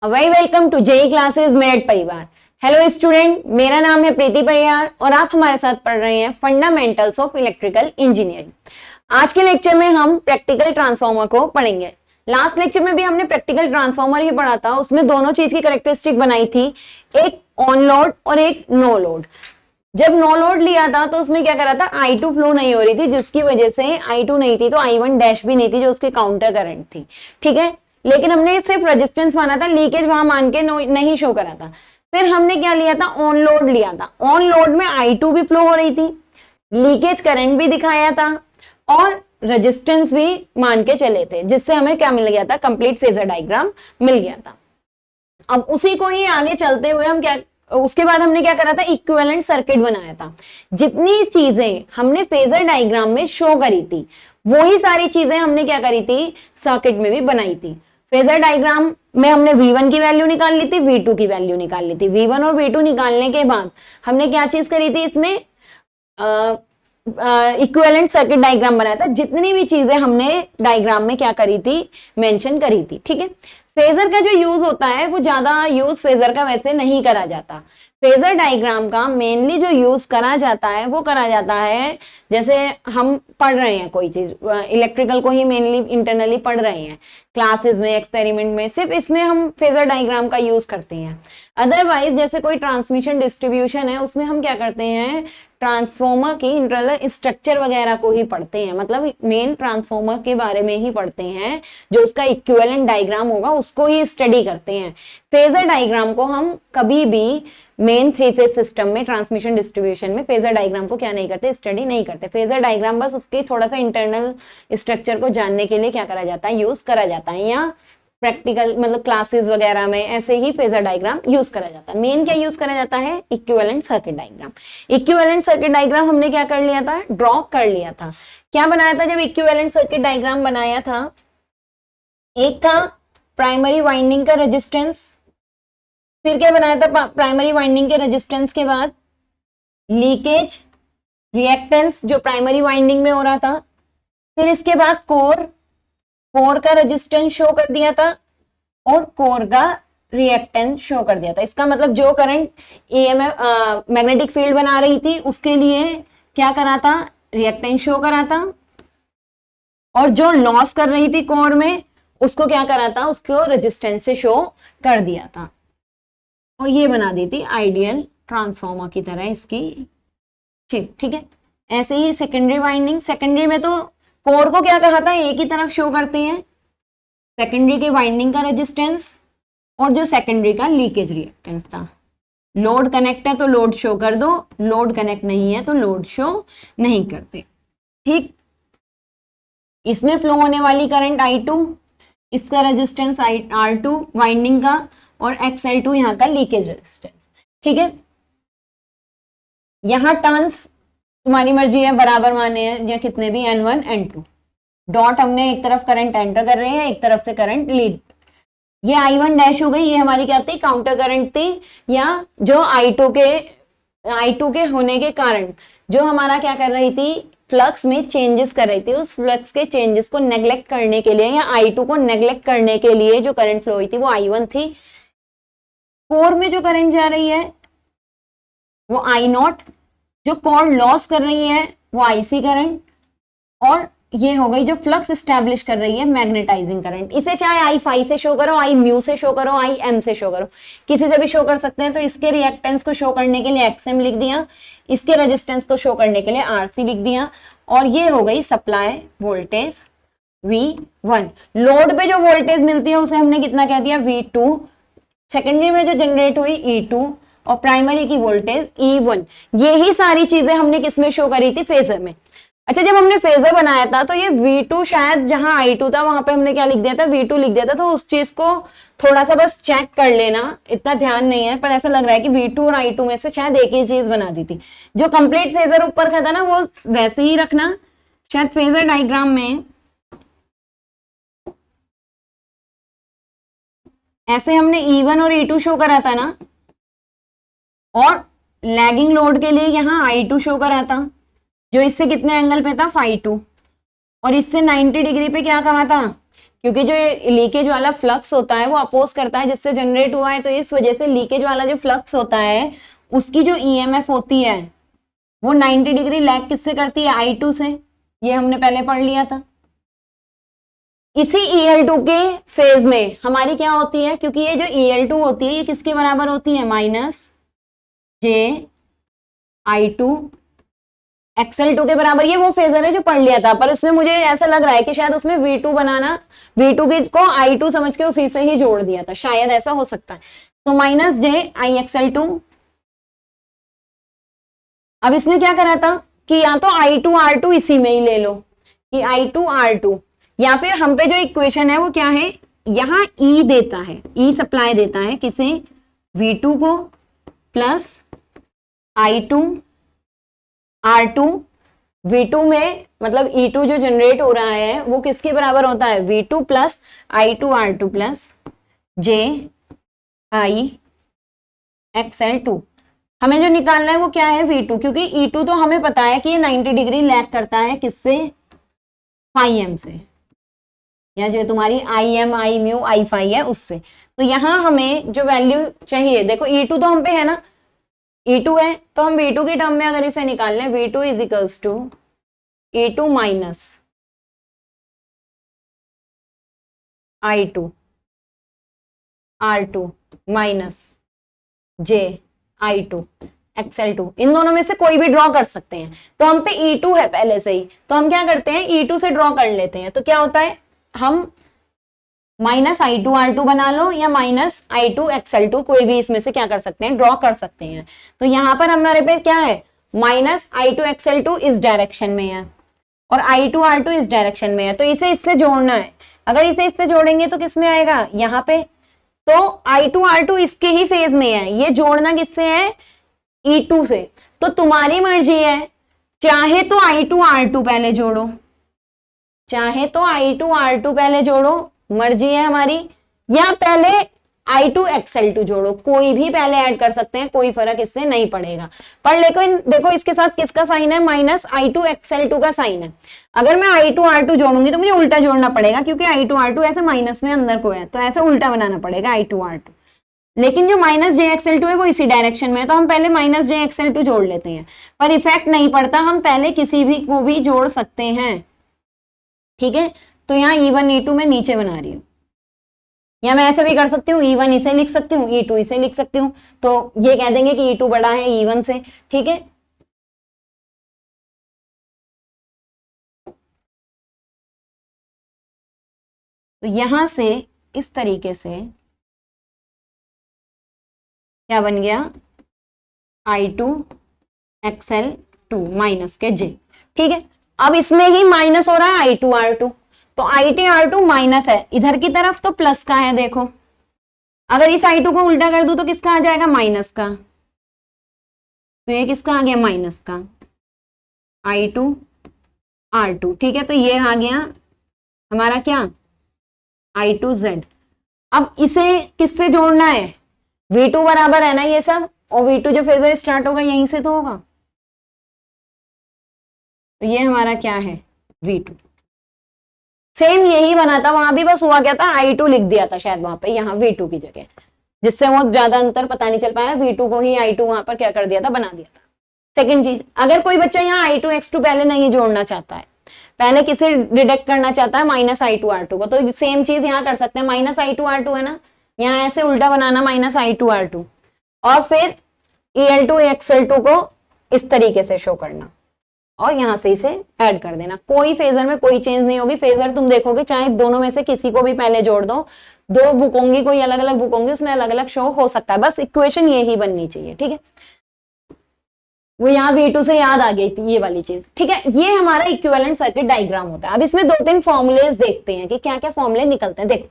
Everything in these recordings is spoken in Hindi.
Very welcome to JE classes Meerut परिवार। हेलो स्टूडेंट, मेरा नाम है प्रीति परियार और आप हमारे साथ पढ़ रहे हैं फंडामेंटल्स ऑफ इलेक्ट्रिकल इंजीनियरिंग। आज के लेक्चर में हम प्रैक्टिकल ट्रांसफार्मर को पढ़ेंगे। लास्ट लेक्चर में भी हमने प्रैक्टिकल ट्रांसफार्मर ही पढ़ा था, उसमें दोनों चीज की कैरेक्टरिस्टिक बनाई थी, एक ऑन लोड और एक नो लोड। जब नो लोड लिया था तो उसमें क्या करा था, I2 फ्लो नहीं हो रही थी, जिसकी वजह से I2 नहीं थी तो I1 डैश भी नहीं थी, जो उसकी काउंटर करंट थी। ठीक है, लेकिन हमने सिर्फ रेजिस्टेंस माना था, लीकेज वहां मान के नहीं शो करा था। फिर हमने क्या लिया था, ऑन लोड लिया था। ऑन लोड में I2 भी फ्लो हो रही थी, लीकेज करंट भी दिखाया था और रेजिस्टेंस भी मान के चले थे, जिससे हमें क्या मिल गया था, कंप्लीट फेजर डायग्राम मिल गया था। अब उसी को ही आगे चलते हुए हम क्या, उसके बाद हमने क्या करा था, इक्विवेलेंट सर्किट बनाया था। जितनी चीजें हमने फेजर डायग्राम में शो करी थी वही सारी चीजें हमने क्या करी थी, सर्किट में भी बनाई थी। फेजर डायग्राम में हमने V1 की वैल्यू निकाल ली थी, V2 की वैल्यू निकाल ली थी। V1 और V2 निकालने के बाद हमने क्या चीज करी थी, इसमें इक्विवेलेंट सर्किट डायग्राम बनाया था। जितनी भी चीजें हमने डायग्राम में क्या करी थी, मेंशन करी थी। ठीक है, फेजर का जो यूज होता है वो ज्यादा यूज फेजर का वैसे नहीं करा जाता। फेजर डायग्राम का मेनली जो यूज करा जाता है वो करा जाता है, जैसे हम पढ़ रहे हैं कोई चीज, इलेक्ट्रिकल को ही मेनली इंटरनली पढ़ रहे हैं क्लासेस में, एक्सपेरिमेंट में, सिर्फ इसमें हम फेजर डायग्राम का यूज करते हैं। अदरवाइज जैसे कोई ट्रांसमिशन डिस्ट्रीब्यूशन है, उसमें हम क्या करते हैं, ट्रांसफॉर्मर की इंटरनल स्ट्रक्चर वगैरह को ही पढ़ते हैं, मतलब मेन ट्रांसफॉर्मर के बारे में ही पढ़ते हैं, जो उसका इक्विवेलेंट डायग्राम होगा उसको ही स्टडी करते हैं। फेजर डायग्राम को हम कभी भी मेन थ्री फेज सिस्टम में, ट्रांसमिशन डिस्ट्रीब्यूशन में फेजर डायग्राम को क्या नहीं करते, स्टडी नहीं करते। फेजर डायग्राम बस उसके थोड़ा सा इंटरनल स्ट्रक्चर को जानने के लिए क्या करा जाता है, यूज करा जाता है, या प्रैक्टिकल मतलब क्लासेस वगैरह में ऐसे ही फेजर डायग्राम यूज करा जाता है। मेन क्या यूज करा जाता है, equivalent circuit diagram. Equivalent circuit diagram हमने क्या कर लिया था, ड्रॉ कर लिया था। क्या बनाया था जब इक्विवेलेंट सर्किट डायग्राम बनाया था, एक था प्राइमरी वाइंडिंग का रेजिस्टेंस, फिर क्या बनाया था, प्राइमरी वाइंडिंग के रेजिस्टेंस के बाद लीकेज रिएक्टेंस जो प्राइमरी वाइंडिंग में हो रहा था, फिर इसके बाद कोर का रेजिस्टेंस शो कर दिया था और कोर का रिएक्टेंस शो कर दिया था। इसका मतलब जो करंट EMF मैग्नेटिक फील्ड बना रही थी उसके लिए क्या करा था, रिएक्टेंस शो करा था, और जो लॉस कर रही थी कोर में उसको क्या करा था, उसको रेजिस्टेंस से शो कर दिया था, और ये बना दी थी आइडियल ट्रांसफार्मर की तरह इसकी शेप। ठीक है, ऐसे ही सेकेंडरी वाइंडिंग, सेकेंडरी में तो कोर को क्या कहा था, एक ही तरफ शो करते हैं, सेकेंडरी के वाइंडिंग का रेजिस्टेंस और जो सेकेंडरी का लीकेज रिएक्टेंस था। लोड कनेक्ट है तो लोड शो कर दो, लोड कनेक्ट नहीं है तो लोड शो नहीं करते। ठीक, इसमें फ्लो होने वाली करंट I2, इसका रेजिस्टेंस R2 वाइंडिंग का, और XL2 यहाँ का लीकेज रेजिस्टेंस। ठीक है, यहाँ टर्न्स तुम्हारी मर्जी है, बराबर माने हैं या कितने भी, N1 N2। डॉट हमने एक तरफ करंट एंटर कर रहे हैं, एक तरफ से करंट लीड। ये I1 डैश हो गई, ये हमारी क्या थी, काउंटर करंट थी, या जो I2 के होने के कारण जो हमारा क्या कर रही थी, फ्लक्स में चेंजेस कर रही थी, उस फ्लक्स के चेंजेस को नेग्लेक्ट करने के लिए या I2 को नेग्लेक्ट करने के लिए जो करंट फ्लो हुई थी वो I1 थी। कोर में जो करंट जा रही है वो I0, जो कोर लॉस कर रही है वो IC करंट, और ये हो गई जो फ्लक्स एस्टैब्लिश कर रही है मैग्नेटाइजिंग करंट। इसे चाहे I से शो करो, I म्यू से शो करो, IM से शो करो, किसी से भी शो कर सकते हैं। तो इसके रिएक्टेंस को शो करने के लिए XM लिख दिया, इसके रेजिस्टेंस को शो करने के लिए RC लिख दिया, और ये हो गई सप्लाई वोल्टेज V1। लोड पे जो वोल्टेज मिलती है उसे हमने कितना कह दिया, V2। सेकेंडरी में जो जनरेट हुई E2, और प्राइमरी की वोल्टेज E1। यही सारी चीजें हमने किसमें शो करी थी, फेजर में। अच्छा, जब हमने फेजर बनाया था तो ये V2 शायद जहां I2 था वहां पे हमने क्या लिख दिया था, V2 लिख दिया था। तो उस चीज को थोड़ा सा बस चेक कर लेना, इतना ध्यान नहीं है, पर ऐसा लग रहा है कि V2 और I2 में से शायद एक ही चीज बना दी थी। जो कंप्लीट फेजर ऊपर का था ना वो वैसे ही रखना। शायद फेजर डायग्राम में ऐसे हमने E1 और E2 शो करा था ना, और लैगिंग लोड के लिए यहाँ I2 शो करा था, जो इससे कितने एंगल पे था, 5 2, और इससे 90 डिग्री पे क्या कहा था, क्योंकि जो लीकेज वाला फ्लक्स होता है वो अपोज करता है जिससे जनरेट हुआ है, तो इस वजह से लीकेज वाला जो फ्लक्स होता है उसकी जो ईएमएफ होती है वो 90 डिग्री लैग किससे करती है, I2 से। ये हमने पहले पढ़ लिया था। इसी EL2 के फेज में हमारी क्या होती है, क्योंकि ये जो EL2 होती है ये किसके बराबर होती है, -j/I2 XL2 के बराबर। ये वो फेजर है जो पढ़ लिया था, पर इसमें मुझे ऐसा लग रहा है कि शायद उसमें V2 बनाना, V2 को I2 समझ के उसी से ही जोड़ दिया था, शायद ऐसा हो सकता है। तो -j/I XL2। अब इसने क्या करा था कि या तो I2 R2 इसी में ही ले लो कि I2 R2, या फिर हम पे जो इक्वेशन है वो क्या है, यहां E देता है, E सप्लाई देता है किसे, V2 को प्लस I2 R2। V2 में मतलब E2 जो जनरेट हो रहा है वो किसके बराबर होता है, V2 plus I2 R2 plus j/I XL2। हमें जो निकालना है वो क्या है, V2, क्योंकि E2 तो हमें पता है कि ये 90 डिग्री लैग करता है किससे, φm से, या जो तुम्हारी IM I mu I phi है उससे। तो यहां हमें जो वैल्यू चाहिए, देखो E2 तो हम पे है ना, E2 है, तो हम V2 की टर्म में अगर इसे निकाल लें, V2 is equals to E2 minus I2 R2 minus j/I2 XL2। इन दोनों में से कोई भी ड्रॉ कर सकते हैं। तो हम पे E2 है पहले से ही, तो हम क्या करते हैं, E2 से ड्रॉ कर लेते हैं। तो क्या होता है, हम -I2 R2 बना लो या -I2 XL2, कोई भी इसमें से क्या कर सकते हैं, ड्रॉ कर सकते हैं। तो यहां पर हमारे पे क्या है, -I2 XL2 इस डायरेक्शन में है और I2 R2 इस डायरेक्शन में है, तो इसे इससे जोड़ना है। अगर इसे इससे जोड़ेंगे तो किस में आएगा, यहाँ पे। तो I2 R2 इसके ही फेज में है, ये जोड़ना किससे है, E2 से। तो तुम्हारी मर्जी है, चाहे तो I2 R2 पहले जोड़ो, चाहे तो I2 R2 पहले जोड़ो, मर्जी है हमारी, या पहले I2 XL2 जोड़ो, कोई भी पहले ऐड कर सकते हैं, कोई फर्क इससे नहीं पड़ेगा। पर लेकिन देखो इसके साथ किसका साइन है, -I2 XL2 का साइन है। अगर मैं I2 R2 जोड़ूंगी तो मुझे उल्टा जोड़ना पड़ेगा, क्योंकि I2 R2 ऐसे माइनस में अंदर को है, तो ऐसे उल्टा बनाना पड़ेगा I2 R2। लेकिन जो -j/XL2 है वो इसी डायरेक्शन में है, तो हम पहले -j/XL2 जोड़ लेते हैं, पर इफेक्ट नहीं पड़ता, हम पहले किसी भी को भी जोड़ सकते हैं, ठीक है। तो यहाँ E1 E2 में नीचे बना रही हूँ, या मैं ऐसे भी कर सकती हूँ, E1 इसे लिख सकती हूँ, E2 इसे लिख सकती हूँ, तो ये कह देंगे कि E2 बड़ा है E1 से, ठीक है। तो यहां से इस तरीके से क्या बन गया, I2 XL2 माइनस के J, ठीक है। अब इसमें ही माइनस हो रहा है I2 R2, तो I2 R2 माइनस है, इधर की तरफ तो प्लस का है, देखो अगर इस I2 को उल्टा कर दूं तो किसका आ जाएगा, माइनस का। तो ये किसका आ गया, माइनस का, I2 R2, ठीक है। तो ये आ गया हमारा क्या, I2Z। अब इसे किससे जोड़ना है, V2 बराबर है ना ये सब, और V2 जो फेजर स्टार्ट होगा यहीं से तो होगा, तो ये हमारा क्या है, V2। सेम यही बना था वहां भी, बस हुआ क्या था, I2 लिख दिया था शायद वहां पे, यहाँ V2 की जगह, जिससे वो ज्यादा अंतर पता नहीं चल पाया, V2 को ही I2 वहां पर क्या कर दिया था, बना दिया था। सेकंड चीज, अगर कोई बच्चा यहाँ I2 X2 पहले नहीं जोड़ना चाहता है, पहले किसे डिडक्ट करना चाहता है, -I2 R2 को, तो सेम चीज यहाँ कर सकते हैं, -I2 R2 है ना, यहाँ ऐसे उल्टा बनाना -I2 R2, और फिर EL2 XL2 को इस तरीके से शो करना, और यहां से इसे ऐड कर देना। कोई फेजर में कोई चेंज नहीं होगी, फेजर तुम देखोगे चाहे दोनों में से किसी को भी पहले जोड़ दो, दो बुक होंगी, कोई अलग अलग बुक होंगी, उसमें अलग अलग शो हो सकता है, बस इक्वेशन यही बननी चाहिए, ठीक है। वो यहाँ V2 से याद आ गई थी ये वाली चीज, ठीक है। ये हमारा इक्विवेलेंट सर्किट डायग्राम होता है। अब इसमें 2-3 फॉर्मूलेज देखते हैं कि क्या क्या फॉर्मूले निकलते हैं। देखो,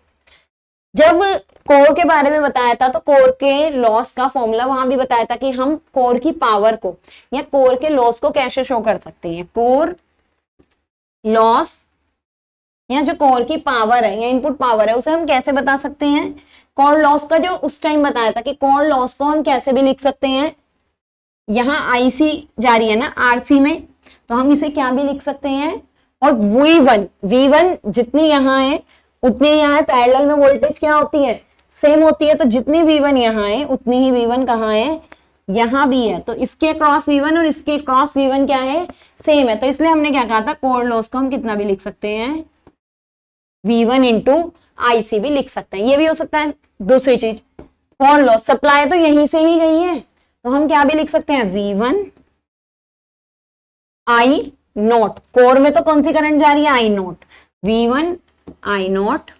जब कोर के बारे में बताया था तो कोर के लॉस का फॉर्मूला वहां भी बताया था कि हम कोर की पावर को या कोर के लॉस को कैसे शो कर सकते हैं। कोर लॉस या जो कोर की पावर है या इनपुट पावर है उसे हम कैसे बता सकते हैं। कोर लॉस का जो उस टाइम बताया था कि कोर लॉस को हम कैसे भी लिख सकते हैं, यहाँ IC जा रही है ना RC में, तो हम इसे क्या भी लिख सकते हैं, और V1 जितनी यहाँ है उतनी यहाँ है। पैरेलल में वोल्टेज क्या होती है, सेम होती है। तो जितनी V1 यहाँ है उतनी ही V1 कहाँ है, यहाँ भी है। तो इसके क्रॉस V1 और इसके क्रॉस V1 क्या है, सेम है। तो इसलिए हमने क्या कहा था, कोर लॉस को हम कितना भी लिख सकते हैं, V1 इंटू IC भी लिख सकते हैं। ये भी हो सकता है। दूसरी चीज, कोर लॉस, सप्लाई तो यहीं से ही गई है, तो हम क्या भी लिख सकते हैं, V1 I नोट। कोर में तो कौन सी करंट जा रही है, I nought. V1 I nought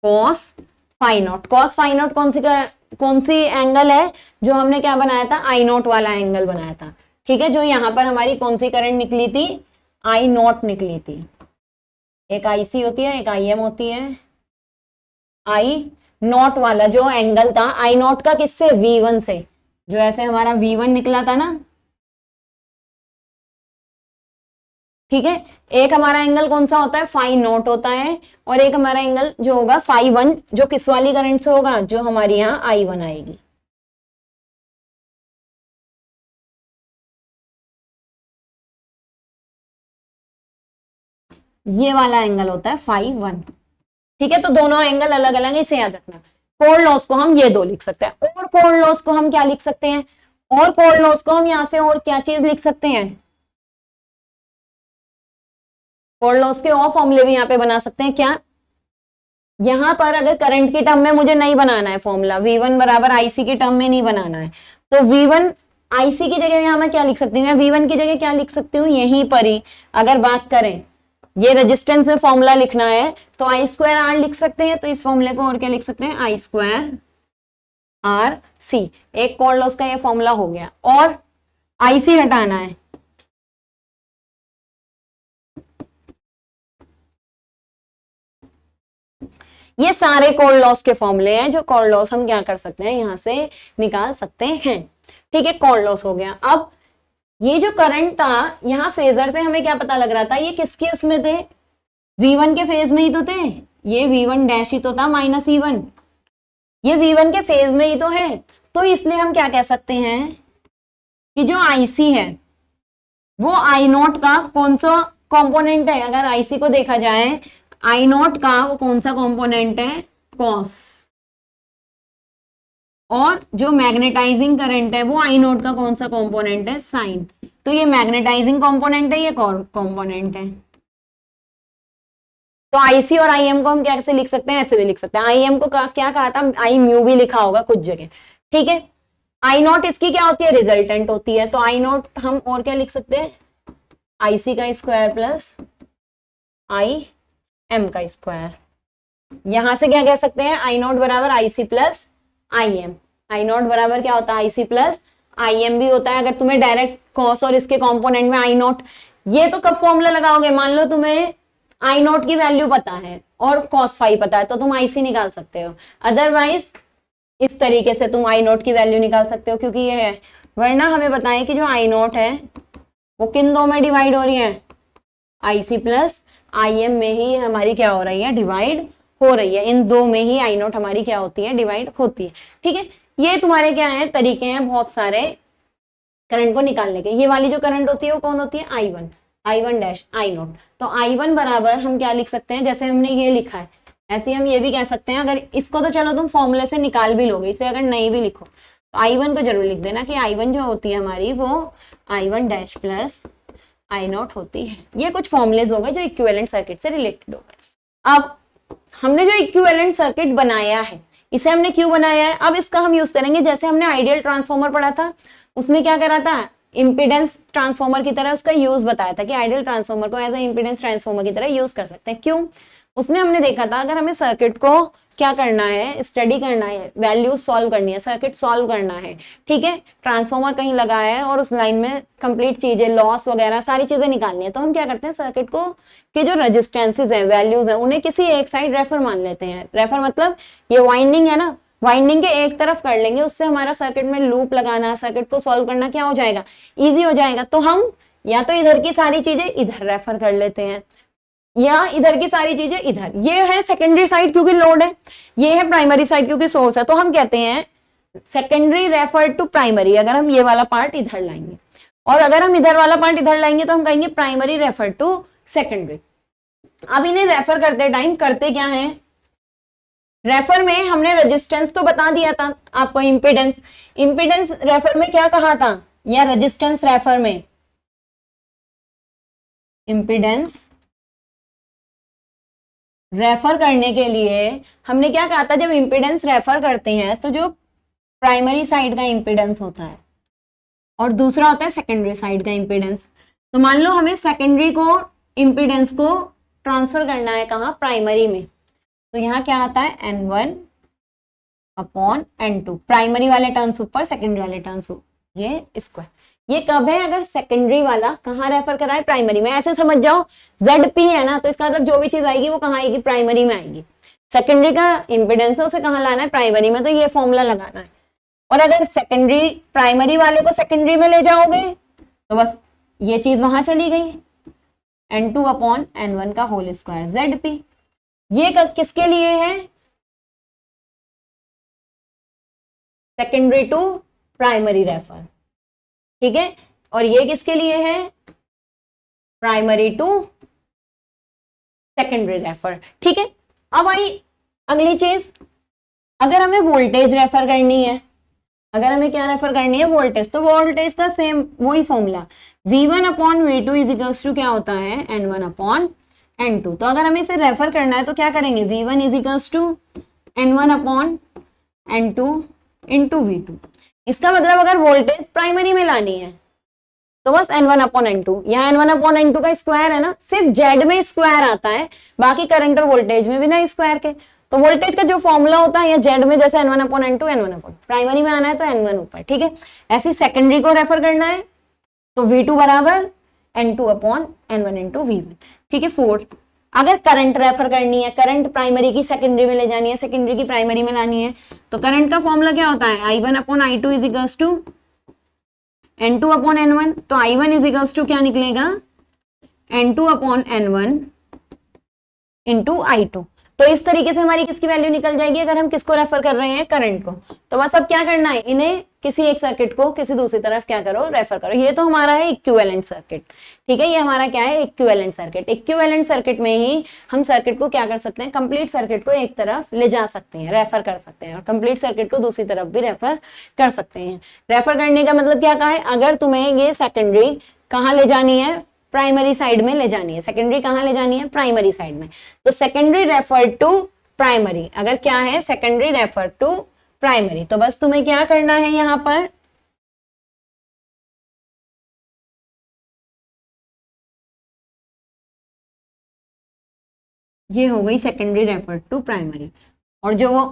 cos phi nought. Cos phi nought कौन सी एंगल है, जो हमने क्या बनाया था, I नोट वाला एंगल बनाया था। ठीक है, जो यहां पर हमारी कौन सी करंट निकली थी, I नोट निकली थी। एक IC होती है, एक IM होती है। I नोट वाला जो एंगल था, I नोट का किससे, V1 से। जो ऐसे हमारा V1 निकला था ना, ठीक है। एक हमारा एंगल कौन सा होता है, फाई नोट होता है। और एक हमारा एंगल जो होगा फाई 1, जो किस वाली करंट से होगा, जो हमारी यहाँ I1 आएगी। ये वाला एंगल होता है फाई 1। ठीक है, तो दोनों एंगल अलग अलग है, इसे याद रखना। कोर लॉस को हम ये दो लिख सकते हैं। और कोर लॉस को हम क्या लिख सकते हैं, और कोर लॉस को हम यहां से और क्या चीज लिख सकते हैं, कोर लॉस के और फॉर्मूले भी यहाँ पे बना सकते हैं। क्या, यहां पर अगर करंट की टर्म में मुझे नहीं बनाना है फॉर्मूला, V1 बराबर IC की टर्म में नहीं बनाना है, तो V1 IC की जगह यहां मैं क्या लिख सकती हूँ, मैं V1 की जगह क्या लिख सकती हूँ, यहीं पर ही अगर बात करें, ये रेजिस्टेंस में फॉर्मूला लिखना है तो I स्क्वायर R लिख सकते हैं। तो इस फॉर्मूले को और क्या लिख सकते हैं, I स्क्वायर R C। एक कोर लॉस का ये फॉर्मूला हो गया। और IC हटाना है, ये सारे कोर लॉस के फॉर्मूले हैं, जो कोर लॉस हम क्या कर सकते हैं, यहां से निकाल सकते हैं। ठीक है, कोर लॉस हो गया। अब ये जो करंट था, यहाँ फेजर से हमें क्या पता लग रहा था, ये किसके उसमें थे, V1 के फेज में ही तो थे। ये V1 डैश ही तो था माइनस E1, ये V1 के फेज में ही तो है। तो इसलिए हम क्या कह सकते हैं कि जो IC है वो I नोट का कौन सा कंपोनेंट है। अगर IC को देखा जाए, I नोट का वो कौन सा कंपोनेंट है, कॉस। और जो मैग्नेटाइजिंग करंट है वो I नोट का कौन सा कंपोनेंट है, साइन। तो ये मैग्नेटाइजिंग कंपोनेंट है, ये कंपोनेंट है। तो IC और IM को हम कैसे लिख सकते हैं, ऐसे भी लिख सकते हैं। IM को क्या कहा था, I म्यू भी लिखा होगा कुछ जगह। ठीक है, I नोट इसकी क्या होती है, रिजल्टेंट होती है। तो I नोट हम और क्या लिख सकते हैं, IC का स्क्वायर प्लस IM का स्क्वायर। यहां से क्या कह सकते हैं, I नोट बराबर IC plus IM। I note बराबर क्या होता है, IC प्लस IM भी होता है। अगर तुम्हें डायरेक्ट कॉस और इसके कंपोनेंट में I नोट, ये तो कब फॉर्मूला लगाओगे, मान लो तुम्हें I नोट की वैल्यू पता है और कॉस फाई पता है, तो तुम IC निकाल सकते हो। अदरवाइज इस तरीके से तुम I नोट की वैल्यू निकाल सकते हो, क्योंकि ये है। वरना हमें बताएं कि जो I नोट है वो किन दो में डिवाइड हो रही है, IC प्लस IM में ही हमारी क्या हो रही है, डिवाइड हो रही है। इन दो में ही I नोट हमारी क्या होती है, डिवाइड होती है। ठीक है, ये तुम्हारे क्या है, तरीके हैं बहुत सारे करंट को निकालने के। ये वाली जो करंट होती है वो कौन होती है, I1 डैश I नोट। तो I1 बराबर हम क्या लिख सकते हैं, जैसे हमने ये लिखा है ऐसे हम ये भी कह सकते हैं। अगर इसको तो चलो तुम फॉर्मूले से निकाल भी लोगे, इसे अगर नहीं भी लिखो तो I1 को जरूर लिख देना कि I1 जो होती है हमारी वो I1 dash plus I note होती है। ये कुछ फॉर्मुलेज हो गए जो इक्विवेलेंट सर्किट से रिलेटेड हो गए। अब हमने जो इक्विवेलेंट सर्किट बनाया है, इसे हमने क्यों बनाया है, अब इसका हम यूज करेंगे। जैसे हमने आइडियल ट्रांसफॉर्मर पढ़ा था, उसमें क्या करा था, इंपीडेंस ट्रांसफॉर्मर की तरह उसका यूज बताया था कि आइडियल ट्रांसफॉर्मर को एज ए इंपीडेंस ट्रांसफॉर्मर की तरह यूज कर सकते हैं। क्यों, उसमें हमने देखा था अगर हमें सर्किट को क्या करना है, स्टडी करना है, वैल्यूज सॉल्व करनी है, सर्किट सॉल्व करना है, ठीक है, ट्रांसफॉर्मर कहीं लगाया है और उस लाइन में कंप्लीट चीजें, लॉस वगैरह सारी चीजें निकालनी है, तो हम क्या करते हैं, सर्किट को के जो रजिस्टेंसेज हैं, वैल्यूज हैं, उन्हें किसी एक साइड रेफर मान लेते हैं। रेफर मतलब ये वाइंडिंग है ना, वाइंडिंग के एक तरफ कर लेंगे, उससे हमारा सर्किट में लूप लगाना, सर्किट को सॉल्व करना क्या हो जाएगा, इजी हो जाएगा। तो हम या तो इधर की सारी चीजें इधर रेफर कर लेते हैं या इधर की सारी चीजें इधर। ये है सेकेंडरी साइड क्योंकि लोड है, ये है प्राइमरी साइड क्योंकि सोर्स है। तो हम कहते हैं सेकेंडरी रेफर टू प्राइमरी, अगर हम ये वाला पार्ट इधर लाएंगे, और अगर हम इधर वाला पार्ट इधर लाएंगे तो हम कहेंगे प्राइमरी रेफर टू सेकेंडरी। अब इन्हें रेफर करते टाइम करते क्या है, रेफर में हमने रेजिस्टेंस तो बता दिया था आपको, इंपीडेंस, इंपीडेंस रेफर में क्या कहा था, या रेजिस्टेंस रेफर में, इंपीडेंस रेफर करने के लिए हमने क्या कहा था, जब इंपीडेंस रेफर करते हैं तो जो प्राइमरी साइड का इंपीडेंस होता है और दूसरा होता है सेकेंडरी साइड का इंपीडेंस। तो मान लो हमें सेकेंडरी को इंपीडेंस को ट्रांसफर करना है कहाँ, प्राइमरी में, तो यहाँ क्या आता है N1 अपॉन N2, प्राइमरी वाले टर्न्स ऊपर, सेकेंडरी वाले टर्न्स ये स्क्वायर। ये कब है, अगर सेकेंडरी वाला कहाँ रेफर करा है, प्राइमरी में। ऐसे समझ जाओ ZP है ना, तो इसका मतलब जो भी चीज आएगी वो कहाँ आएगी, प्राइमरी में आएगी। सेकेंडरी का इंपीडेंस है उसे कहाँ लाना है, प्राइमरी में, तो ये फॉर्मूला लगाना है। और अगर सेकेंडरी प्राइमरी वाले को सेकेंडरी में ले जाओगे तो बस ये चीज वहां चली गई, N2 अपॉन N1 का होल स्क्वायर ZP। ये किसके लिए है, सेकेंडरी टू प्राइमरी रेफर, ठीक है। और ये किसके लिए है, प्राइमरी टू सेकेंडरी रेफर, ठीक है। अब आई अगली चीज, अगर हमें वोल्टेज रेफर करनी है, अगर हमें क्या रेफर करनी है, वोल्टेज, तो वोल्टेज का सेम वही formula, V1 upon V2 is equals to क्या होता है, N1 अपॉन N2। तो अगर हमें इसे रेफर करना है तो क्या करेंगे, V1 is equals to N1 upon N2 into V2। इसका मतलब अगर वोल्टेज प्राइमरी में लानी है तो बस N1 अपॉन N2, यहाँ N1 अपॉन N2 का स्क्वायर है ना, सिर्फ जेड में स्क्वायर आता है, बाकी करंट और वोल्टेज में बिना स्क्वायर के। तो वोल्टेज का जो फॉर्मूला होता है या जेड में जैसे N1 upon N2, N1 upon, primary में आना है तो N1 ऊपर, ठीक है। ऐसी सेकेंडरी को रेफर करना है तो V2 बराबर N2 upon N1 into V1, ठीक है। 4, अगर करंट रेफर करनी है, करंट प्राइमरी की सेकेंडरी में ले जानी है, सेकेंडरी की प्राइमरी में लानी है, तो करंट का फॉर्मूला क्या होता है, I1 upon I2 is equals to N2 upon N1। तो I1 इज इक्वल्स टू क्या निकलेगा, N2 upon N1 into I2। तो इस तरीके से हमारी किसकी वैल्यू निकल जाएगी, अगर हम किसको रेफर कर रहे हैं, करंट को। तो बस अब क्या करना है, इन्हें किसी एक सर्किट को किसी दूसरी तरफ क्या करो, रेफर करो। ये तो हमारा है इक्विवेलेंट सर्किट, ठीक है। ये हमारा क्या है, इक्विवेलेंट सर्किट। इक्विवेलेंट सर्किट में ही हम सर्किट को क्या कर सकते हैं, कंप्लीट सर्किट को एक तरफ ले जा सकते हैं, रेफर कर सकते हैं, और कंप्लीट सर्किट को दूसरी तरफ भी रेफर कर सकते हैं। रेफर करने का मतलब क्या कहा है, अगर तुम्हें ये सेकेंडरी कहाँ ले जानी है, प्राइमरी साइड में ले जानी है, सेकेंडरी कहाँ ले जानी है, प्राइमरी साइड में, तो सेकेंडरी रेफर टू प्राइमरी, अगर क्या है, सेकेंडरी रेफर टू प्राइमरी, तो बस तुम्हें क्या करना है, यहां पर ये हो गई सेकेंडरी रेफर टू प्राइमरी। और जो वो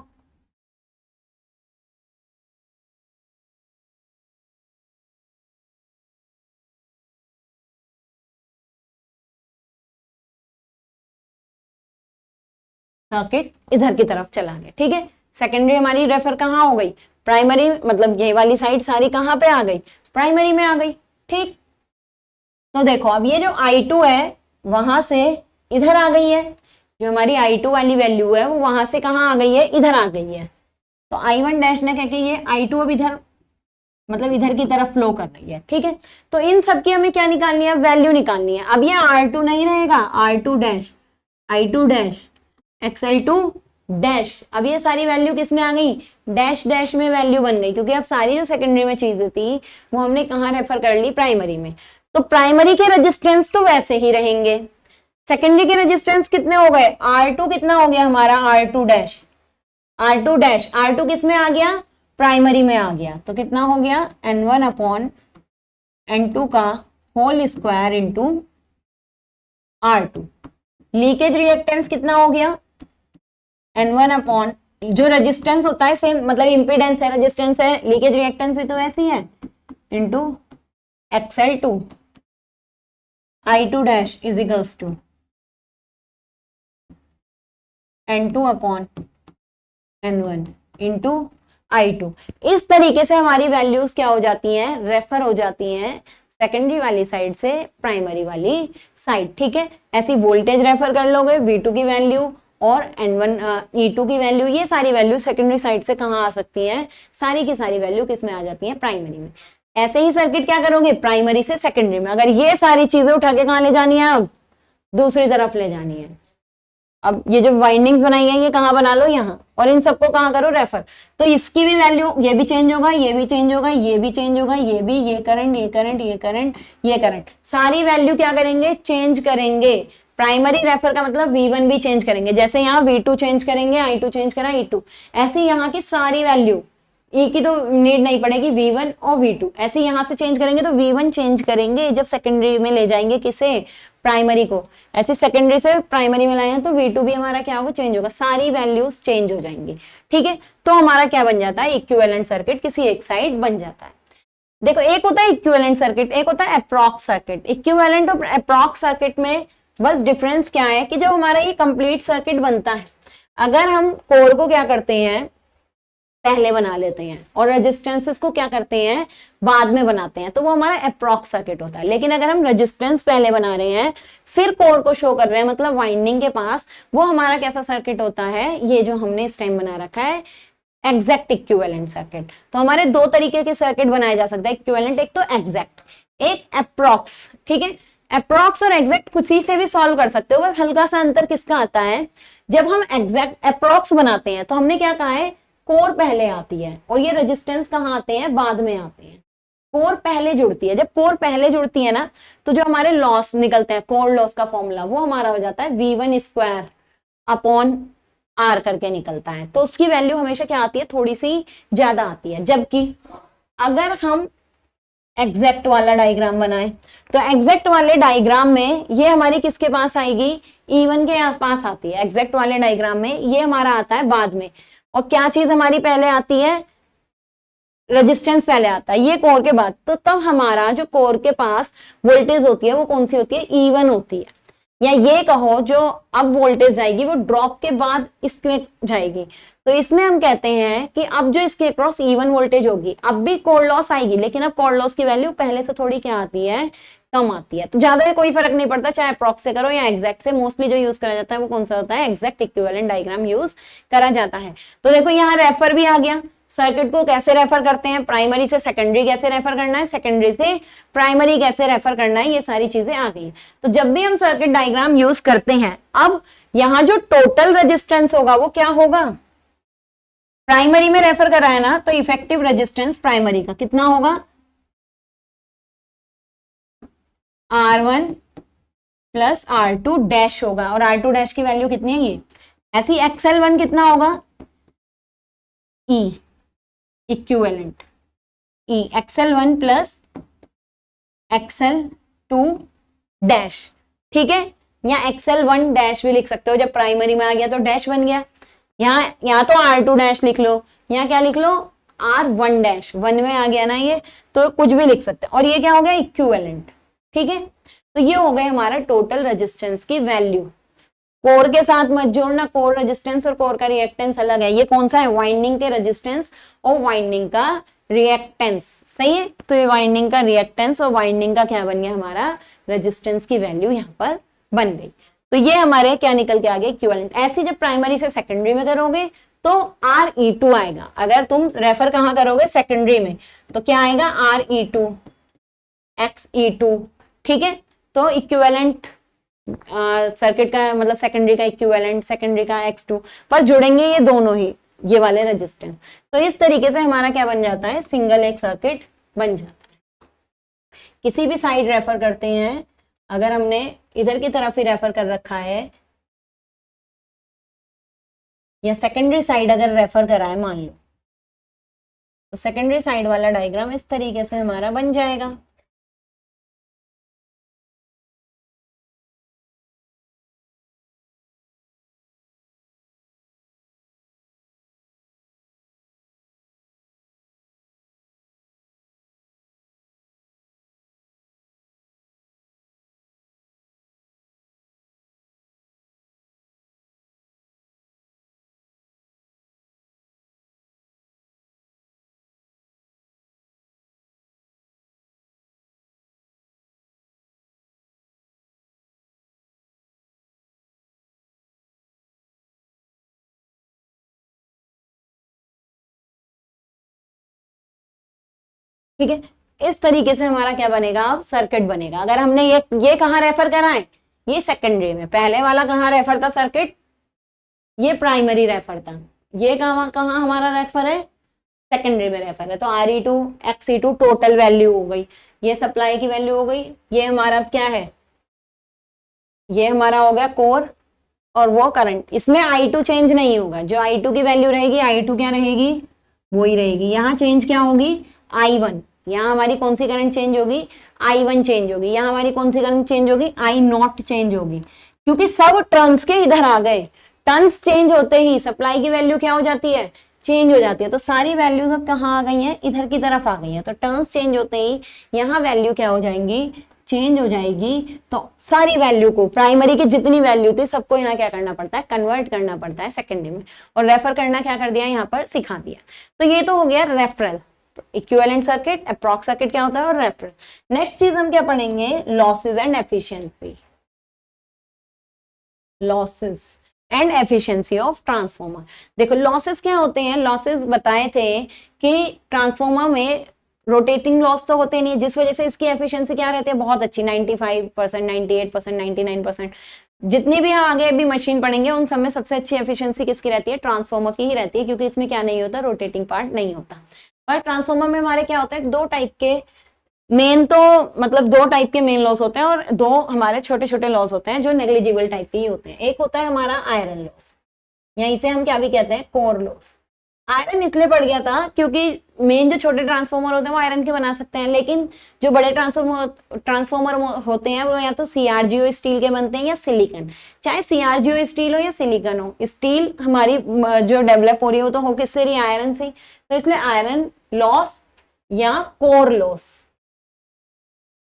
सर्किट इधर की तरफ चला गया, ठीक है। सेकेंडरी हमारी रेफर कहाँ हो गई, प्राइमरी, मतलब ये वाली साइड सारी कहाँ पे आ गई, प्राइमरी में आ गई, ठीक। तो देखो अब ये जो I2 है वहां से इधर आ गई है, जो हमारी I2 वाली वैल्यू है वो वहां से कहाँ आ गई है, इधर आ गई है। तो I1 डैश ने कह के ये I2 अब इधर, मतलब इधर की तरफ फ्लो कर रही है, ठीक है। तो इन सब की हमें क्या निकालनी है, वैल्यू निकालनी है। अब ये R2 नहीं रहेगा, R2 dash, I2 dash, XL2 dash. अब ये सारी वैल्यू किस में आ गई, डैश डैश में वैल्यू बन गई, क्योंकि अब सारी जो सेकेंडरी में चीजें थी वो हमने कहाँ रेफर कर ली, प्राइमरी में। तो प्राइमरी के रेजिस्टेंस तो वैसे ही रहेंगे, सेकेंडरी के रेजिस्टेंस कितने हो गए, R2 कितना हो गया हमारा, R2 dash, R2 dash, R2 किस में आ गया, प्राइमरी में आ गया, तो कितना हो गया, N1 अपॉन N2 का whole square into R2। Leakage reactance कितना हो गया, N1 अपॉन, जो रेजिस्टेंस होता है सेम, मतलब इंपीडेंस है, रेजिस्टेंस है, लीकेज रिएक्टेंस भी तो ऐसी है, into XL2 I2 dash is equals to N2 upon N1 into I2। इस तरीके से हमारी वैल्यूज क्या हो जाती हैं, रेफर हो जाती हैं सेकेंडरी वाली साइड से प्राइमरी वाली साइड, ठीक है। ऐसी वोल्टेज रेफर कर लोगे, V2 की वैल्यू और N1 E2 की वैल्यू, ये सारी वैल्यू सेकेंडरी साइड से कहाँ आ सकती हैं, सारी की सारी वैल्यू किस में आ जाती है, प्राइमरी में। ऐसे ही सर्किट क्या करोगे, प्राइमरी से सेकेंडरी में। अगर ये सारी चीजें उठा के कहाँ ले जानी है, अब दूसरी तरफ ले जानी है, अब ये जो वाइंडिंग्स बनाई है ये कहाँ बना लो, यहाँ, और इन सबको कहाँ करो, रेफर। तो इसकी भी वैल्यू, ये भी चेंज होगा, ये भी चेंज होगा, ये भी चेंज होगा, ये भी, ये करंट, ये करंट, ये करंट, ये करंट, सारी वैल्यू क्या करेंगे, चेंज करेंगे। प्राइमरी रेफर का मतलब V1 भी चेंज करेंगे, जैसे यहाँ V2 चेंज करेंगे, I2 चेंज करा, E2, ऐसे यहाँ की सारी वैल्यू, ई की तो नीड नहीं पड़ेगी, V1 और V2 ऐसे यहां से चेंज करेंगे, तो V1 चेंज करेंगे जब सेकेंडरी में ले जाएंगे, किसे, प्राइमरी को, ऐसे सेकेंडरी से प्राइमरी में लाए तो V2 भी हमारा क्या होगा, चेंज होगा, सारी वैल्यूज चेंज हो जाएंगी। ठीक है, तो हमारा क्या बन जाता है, इक्विवेलेंट सर्किट किसी एक साइड बन जाता है। देखो, एक होता है इक्विवेलेंट सर्किट, एक होता है अप्रॉक्स सर्किट। इक्विवेलेंट और अप्रॉक्स सर्किट में बस डिफरेंस क्या है कि जब हमारा ये कंप्लीट सर्किट बनता है, अगर हम कोर को क्या करते हैं, पहले बना लेते हैं, और रेजिस्टेंसेस को क्या करते हैं, बाद में बनाते हैं, तो वो हमारा अप्रॉक्स सर्किट होता है। लेकिन अगर हम रेजिस्टेंस पहले बना रहे हैं फिर कोर को शो कर रहे हैं, मतलब वाइंडिंग के पास, वो हमारा कैसा सर्किट होता है, ये जो हमने इस टाइम बना रखा है, एग्जैक्ट इक्विवेलेंट सर्किट। तो हमारे दो तरीके के सर्किट बनाए जा सकते हैं इक्विवेलेंट, एक तो एग्जैक्ट, एक अप्रॉक्स। ठीक है, अप्रॉक्स और एग्जैक्ट खुशी से भी सॉल्व कर सकते हो, बस हल्का सा अंतर किसका आता है, जब हम एग्जैक्ट अप्रॉक्स बनाते हैं तो हमने क्या कहा है, कोर पहले आती है, और ये रेजिस्टेंस कहाँ आते हैं, बाद में आते हैं। कोर पहले जुड़ती है, जब कोर पहले जुड़ती है ना, तो जो हमारे लॉस निकलते हैं, कोर लॉस का फॉर्मूला वो हमारा हो जाता है V1 स्क्वायर अपॉन R करके निकलता है। तो उसकी वैल्यू हमेशा क्या आती है, थोड़ी सी ज्यादा आती है। जबकि अगर हम एग्जैक्ट वाला डायग्राम बनाए, तो एग्जैक्ट वाले डायग्राम में ये हमारी किसके पास आएगी, E1 के आसपास आती है। एग्जैक्ट वाले डायग्राम में ये हमारा आता है बाद में, और क्या चीज हमारी पहले आती है, रेजिस्टेंस पहले आता है, ये कोर के बाद। तो तब हमारा जो कोर के पास वोल्टेज होती है वो कौन सी होती है, E1 होती है। या ये कहो जो अब वोल्टेज जाएगी वो ड्रॉप के बाद इसमें जाएगी, तो इसमें हम कहते हैं कि अब जो इसके अक्रॉस E1 वोल्टेज होगी, अब भी कोर लॉस आएगी, लेकिन अब कोर लॉस की वैल्यू पहले से थोड़ी क्या आती है, कम आती है। तो ज्यादा कोई फर्क नहीं पड़ता, चाहे अप्रॉक्स से करो या एग्जैक्ट से। मोस्टली जो यूज करा जाता है वो कौन सा होता है, एग्जैक्ट इक्विवेलेंट डायग्राम यूज करा जाता है। तो देखो यहाँ रेफर भी आ गया, सर्किट को कैसे रेफर करते हैं, प्राइमरी से सेकेंडरी कैसे रेफर करना है, सेकेंडरी से प्राइमरी कैसे रेफर करना है, ये सारी चीजें आ गई। तो जब भी हम सर्किट डायग्राम यूज करते हैं, अब यहाँ जो टोटल रेजिस्टेंस होगा वो क्या होगा, प्राइमरी में रेफर कर रहा है ना, तो इफेक्टिव रेजिस्टेंस प्राइमरी का कितना होगा, R1 प्लस R2 डैश होगा, और R2 डैश की वैल्यू कितनी है, ये ऐसी XL1 कितना होगा, E equivalent, E XL1 plus XL2 dash. ठीक है, या XL1 डैश भी लिख सकते हो, जब प्राइमरी में आ गया तो डैश बन गया। यहाँ तो R2 डैश लिख लो, यहाँ क्या लिख लो, R1 डैश, 1 में आ गया ना ये, तो कुछ भी लिख सकते हैं। और ये क्या हो गया, इक्विवेलेंट। ठीक है, तो ये हो गए हमारा टोटल रेजिस्टेंस की वैल्यू। कोर के साथ मत जोड़ना, कोर रेजिस्टेंस और कोर का रिएक्टेंस अलग है। ये कौन सा है, वाइंडिंग के रेजिस्टेंस और वाइंडिंग का रिएक्टेंस। सही है, तो ये वाइंडिंग का रिएक्टेंस और वाइंडिंग का क्या बन गया, हमारा रेजिस्टेंस की वैल्यू यहाँ पर बन गई। तो ये हमारे क्या निकल के आ गए, इक्विवेलेंट। ऐसे जब प्राइमरी से सेकेंडरी में करोगे तो RE2 आएगा। अगर तुम रेफर कहाँ करोगे, सेकेंडरी में, तो क्या आएगा, RE2 XE2। ठीक है, तो इक्विवेलेंट सर्किट का मतलब सेकेंडरी का इक्विवेलेंट, सेकेंडरी का X2 पर जुड़ेंगे ये दोनों ही, ये वाले रेजिस्टेंस। तो इस तरीके से हमारा क्या बन जाता है, सिंगल एक सर्किट बन जाता है। किसी भी साइड रेफर करते हैं, अगर हमने इधर की तरफ ही रेफर कर रखा है, या सेकेंडरी साइड अगर रेफर करा है मान लो, तो सेकेंडरी साइड वाला डायग्राम इस तरीके से हमारा बन जाएगा। ठीक है, इस तरीके से हमारा क्या बनेगा, अब सर्किट बनेगा। अगर हमने ये कहाँ रेफर करा है, ये सेकेंडरी में, पहले वाला कहाँ रेफर था सर्किट, ये प्राइमरी रेफर था, ये कहाँ कहाँ हमारा रेफर है, सेकेंडरी में रेफर है। तो Re2 Xe2 टोटल वैल्यू हो गई, ये सप्लाई की वैल्यू हो गई, ये हमारा अब क्या है, ये हमारा हो गया कोर और वो करंट। इसमें I2 चेंज नहीं होगा, जो I2 की वैल्यू रहेगी I2 क्या रहेगी, वही रहेगी। यहाँ चेंज क्या होगी, I1, यहाँ हमारी कौन सी करंट चेंज होगी, I1 चेंज होगी। यहाँ हमारी कौन सी करंट चेंज होगी, I0 चेंज होगी, क्योंकि सब टर्न्स के इधर आ गए। टर्न्स चेंज होते ही सप्लाई की वैल्यू क्या हो जाती है, चेंज हो जाती है। तो सारी वैल्यूज अब कहाँ आ गई हैं, इधर की तरफ आ गई हैं। तो टर्न्स चेंज होते ही यहाँ वैल्यू क्या हो जाएंगी, चेंज हो जाएगी। तो सारी वैल्यू को, प्राइमरी की जितनी वैल्यू थी सबको यहाँ क्या करना पड़ता है, कन्वर्ट करना पड़ता है सेकेंडरी में। और रेफर करना क्या कर दिया, यहाँ पर सिखा दिया। तो ये तो हो गया referral, equivalent circuit, approx circuit क्या होता है, और रेफरल। नेक्स्ट चीज हम क्या पढ़ेंगे, losses and efficiency, losses and efficiency of transformer. देखो लॉसेस क्या होते हैं, लॉसेस बताए थे कि ट्रांसफॉर्मर में रोटेटिंग लॉस तो होते नहीं है, जिस वजह से इसकी एफिशिएंसी क्या रहती है, बहुत अच्छी, 95%, 98%, 99%। जितनी भी आगे भी मशीन पढ़ेंगे उन सब में सबसे अच्छी एफिशिएंसी किसकी रहती है, ट्रांसफॉर्मर की ही रहती है, क्योंकि इसमें क्या नहीं होता, रोटेटिंग पार्ट नहीं होता। और ट्रांसफॉर्मर में हमारे क्या होता है, दो टाइप के मेन, तो मतलब दो टाइप के मेन लॉस होते हैं, और दो हमारे छोटे छोटे लॉस होते हैं जो नेग्लिजिबल टाइप के ही होते हैं। एक होता है हमारा आयरन लॉस, या इसे हम क्या भी कहते हैं, कोर लॉस। आयरन इसलिए पड़ गया था क्योंकि मेन जो छोटे ट्रांसफॉर्मर होते हैं वो आयरन के बना सकते हैं, लेकिन जो बड़े ट्रांसफॉर्मर होते हैं वो या तो CRGO स्टील के बनते हैं या सिलिकॉन। चाहे CRGO स्टील हो या सिलिकॉन हो, स्टील हमारी जो डेवलप हो रही है वो तो हो किससे रही, आयरन से। तो इसलिए आयरन लॉस या कोर लॉस,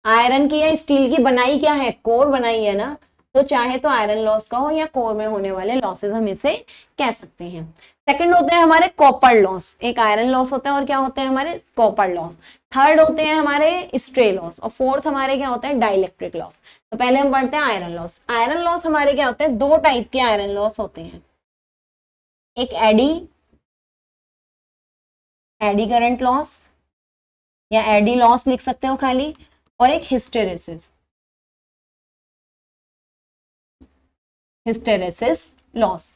आयरन की या स्टील की बनाई क्या है, कोर बनाई है ना, तो चाहे तो आयरन लॉस का हो या कोर में होने वाले लॉसेस हम इसे कह सकते हैं। सेकंड होते हैं हमारे कॉपर लॉस, एक आयरन लॉस होता है और क्या होते हैं हमारे कॉपर लॉस। थर्ड होते हैं हमारे स्ट्रे लॉस, और फोर्थ हमारे क्या होता है, डाइलेक्ट्रिक लॉस। तो पहले हम पढ़ते हैं आयरन लॉस। आयरन लॉस हमारे क्या होते हैं, दो टाइप के आयरन लॉस होते हैं, एक एडी करंट लॉस या एडी लॉस लिख सकते हो खाली, और एक हिस्टेरेसिस लॉस,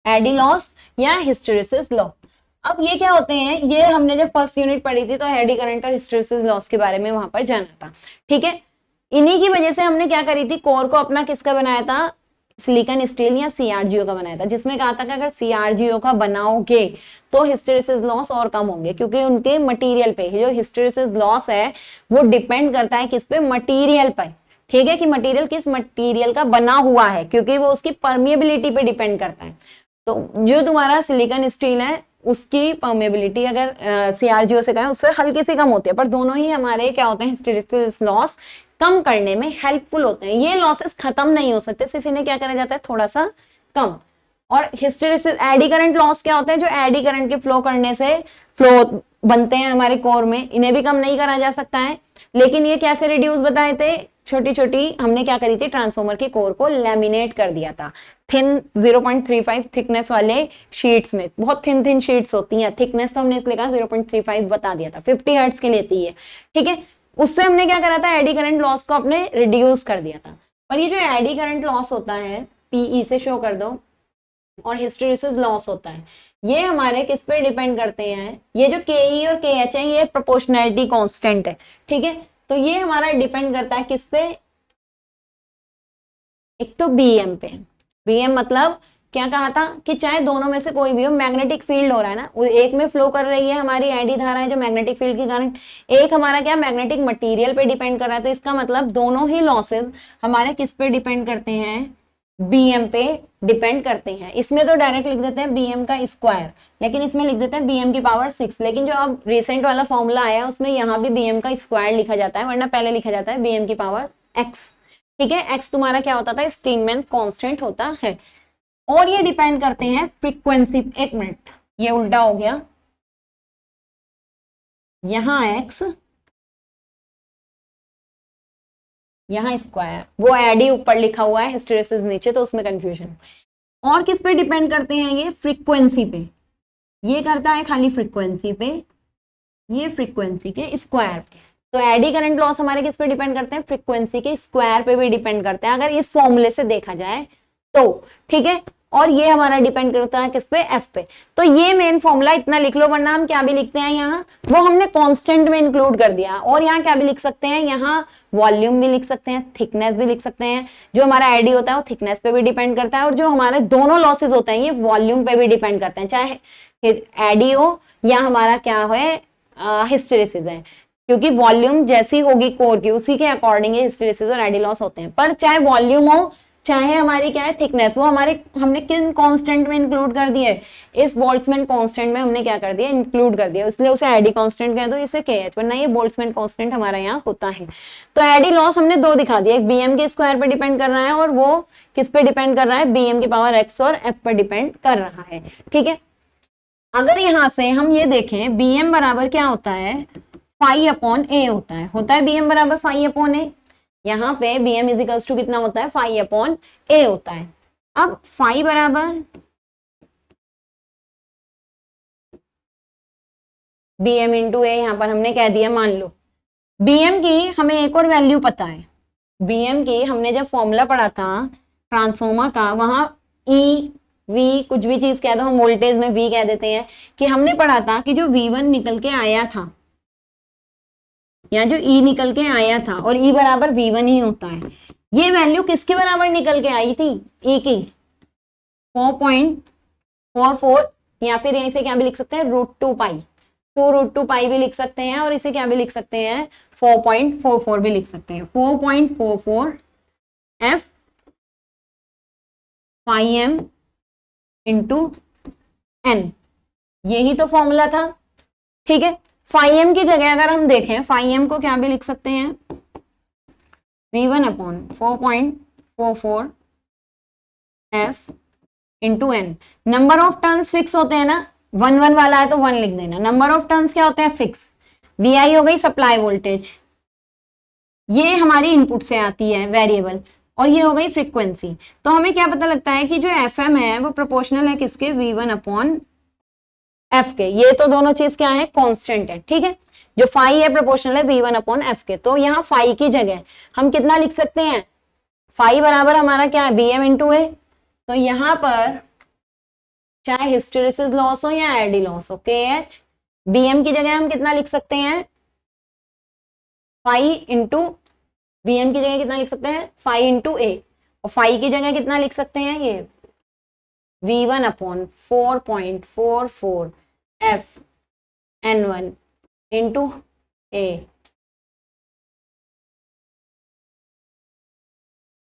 एडी लॉस या हिस्टेरेसिस लॉस। अब ये क्या होते हैं, ये हमने जब फर्स्ट यूनिट पढ़ी थी तो एडी करंट और हिस्टेरेसिस लॉस के बारे में वहां पर जाना था, ठीक है। इन्हीं की वजह से हमने क्या करी थी, कोर को अपना किसका बनाया था, सिलिकॉन स्टील या CRGO का बनाया था, जिसमें कहा था कि अगर CRGO का बनाओगे तो हिस्टेरेसिस लॉस और कम होंगे, क्योंकि उनके मटेरियल पे, जो हिस्टेरेसिस लॉस है वो डिपेंड करता है किस पे, मटेरियल पे, ठीक है, कि मटेरियल किस मटेरियल का बना हुआ है, क्योंकि वो उसकी परमिएबिलिटी पे डिपेंड करता है। तो जो तुम्हारा सिलिकॉन स्टील है उसकी परमेबिलिटी अगर CRGO से कहें उससे हल्की सी कम होती है, पर दोनों ही हमारे क्या होते हैं, हिस्टेरेसिस लॉस कम करने में हेल्पफुल होते हैं। ये लॉसेस खत्म नहीं हो सकते, सिर्फ इन्हें क्या करा जाता है, थोड़ा सा कम। और हिस्टेरेसिस, एडी करंट लॉस क्या होते हैं, जो एडी करंट के फ्लो करने से फ्लो बनते हैं हमारे कोर में, इन्हें भी कम नहीं करा जा सकता है। लेकिन ये कैसे रिड्यूस बताए थे, छोटी छोटी हमने क्या करी थी, ट्रांसफॉर्मर की कोर को लैमिनेट कर दिया था थिन 0.35 थिकनेस वाले शीट्स में। बहुत थिन थिन शीट्स होती हैं, थिकनेस तो हमने इसलिए कहा 0.35 बता दिया था, 50 हर्ट्ज की लेती है, ठीक है। उससे हमने क्या करा था, एडी करंट लॉस को अपने रिड्यूस कर दिया था। और ये जो एडी करंट लॉस होता है, PE से शो कर दो, और हिस्टेरेसिस लॉस होता है, ये हमारे किस पे डिपेंड करते हैं, ये जो KE और KH है ये प्रोपोर्शनैलिटी कांस्टेंट है, ठीक है। तो ये हमारा डिपेंड करता है किस पे, एक तो BM पे। BM मतलब क्या कहा था कि चाहे दोनों में से कोई भी हो, मैग्नेटिक फील्ड हो रहा है ना, वो एक में फ्लो कर रही है हमारी एडी धारा है जो मैग्नेटिक फील्ड के कारण, एक हमारा क्या मैग्नेटिक मटेरियल पे डिपेंड कर रहा है। तो इसका मतलब दोनों ही लॉसेस हमारे किस पे डिपेंड करते हैं, BM पे डिपेंड करते हैं। इसमें तो डायरेक्ट लिख देते हैं BM का स्क्वायर, लेकिन इसमें लिख देते हैं BM की पावर 6। लेकिन जो अब रिसेंट वाला फॉर्मूला आया उसमें यहाँ भी BM का स्क्वायर लिखा जाता है, वरना पहले लिखा जाता है BM की पावर x, ठीक है। x तुम्हारा क्या होता था, स्टीनमैन कांस्टेंट होता है। और ये डिपेंड करते हैं फ्रीक्वेंसी, एक मिनट ये उल्टा हो गया, यहां x यहां स्क्वायर, वो एडी ऊपर लिखा हुआ है, हिस्टेरेसिस नीचे, तो उसमें कंफ्यूजन। और किस पे डिपेंड करते हैं, ये फ्रीक्वेंसी पे, ये करता है खाली फ्रीक्वेंसी पे, ये फ्रीक्वेंसी के स्क्वायर पे। तो एडी करंट लॉस हमारे किस पे डिपेंड करते हैं, फ्रीक्वेंसी के स्क्वायर पे भी डिपेंड करते हैं, अगर इस फॉर्मूले से देखा जाए तो, ठीक है। और ये हमारा डिपेंड करता है किस पे, एफ पे। तो ये मेन फॉर्मूला इतना लिख लो, वरना हम क्या भी लिखते हैं यहाँ, वो हमने कांस्टेंट में इंक्लूड कर दिया। और यहाँ क्या भी लिख सकते हैं, यहाँ वॉल्यूम भी लिख सकते हैं, थिकनेस भी लिख सकते हैं। जो हमारा एडी होता है वो थिकनेस पे भी डिपेंड करता है, और जो हमारे दोनों लॉसेज होते हैं ये वॉल्यूम पे भी डिपेंड करते हैं, चाहे एडी हो या हमारा क्या है, हिस्टेरेसिस है। क्योंकि वॉल्यूम जैसी होगी कोर की, उसी के अकॉर्डिंग हिस्टेरेसिस और एडी लॉस होते हैं। पर चाहे वॉल्यूम हो चाहे हमारी क्या है थिकनेस, वो हमारे हमने किन कांस्टेंट में इंक्लूड कर दिए, इस बोल्ट्जमैन कांस्टेंट में हमने क्या कर दिया, इंक्लूड कर दिया, इसलिए उसे एडी कांस्टेंट कह दो, इसे KH, वरना ये बोल्ट्जमैन कांस्टेंट हमारा यहाँ होता है। तो एडी लॉस हमने दो दिखा दिया, एक BM के स्क्वायर पर डिपेंड कर रहा है और वो किस पे डिपेंड कर रहा है, BM की पावर X और F पर डिपेंड कर रहा है। ठीक है, अगर यहां से हम ये देखें BM बराबर क्या होता है, फाई अपॉन ए होता है BM बराबर फाई अपॉन ए। यहाँ पे BM इजिकल्स टू कितना होता है, फाई अपॉन ए होता है। अब फाई बराबर BM इंटू ए, यहाँ पर हमने कह दिया, मान लो BM की हमें एक और वैल्यू पता है, BM की हमने जब फॉर्मूला पढ़ा था ट्रांसफॉर्मर का, वहां E V कुछ भी चीज कह दो, हम वोल्टेज में V कह देते हैं, कि हमने पढ़ा था कि जो V1 निकल के आया था, यहाँ जो E निकल के आया था, और E बराबर V1 ही होता है, ये वैल्यू किसके बराबर निकल के आई थी, E की 4.44, या फिर इसे क्या भी लिख सकते हैं, √2 पाई भी लिख सकते हैं, और इसे क्या भी लिख सकते हैं, 4.44 भी लिख सकते हैं। 4.44 F phi M into N, यही तो फॉर्मूला था। ठीक है, फाई M की जगह अगर हम देखें, फाई M को क्या भी लिख सकते हैं, V1 upon 4.44 F into N। Number of turns fix होते हैं ना, 1 वाला है तो 1 लिख देना। नंबर ऑफ टर्न्स क्या होते हैं, फिक्स। VI हो गई सप्लाई वोल्टेज, ये हमारी इनपुट से आती है वेरिएबल, और ये हो गई फ्रीक्वेंसी। तो हमें क्या पता लगता है कि जो FM है वो प्रोपोर्शनल है किसके, V1 अपॉन F के। ये तो दोनों चीज क्या है, कांस्टेंट है। ठीक है, जो फाई है प्रोपोर्शनल है V1 अपॉन F के। तो यहाँ फाई की जगह हम कितना लिख सकते हैं, फाई बराबर हमारा क्या है, BM इंटू ए। तो यहाँ पर चाहे हिस्टेरेसिस लॉस हो या एडी लॉस हो, KH, BM की जगह हम कितना लिख सकते हैं, फाई इंटू, BM की जगह कितना लिख सकते हैं, फाई इंटू ए, और फाई की जगह कितना लिख सकते हैं, ये V1 upon 4.44 F N1 into A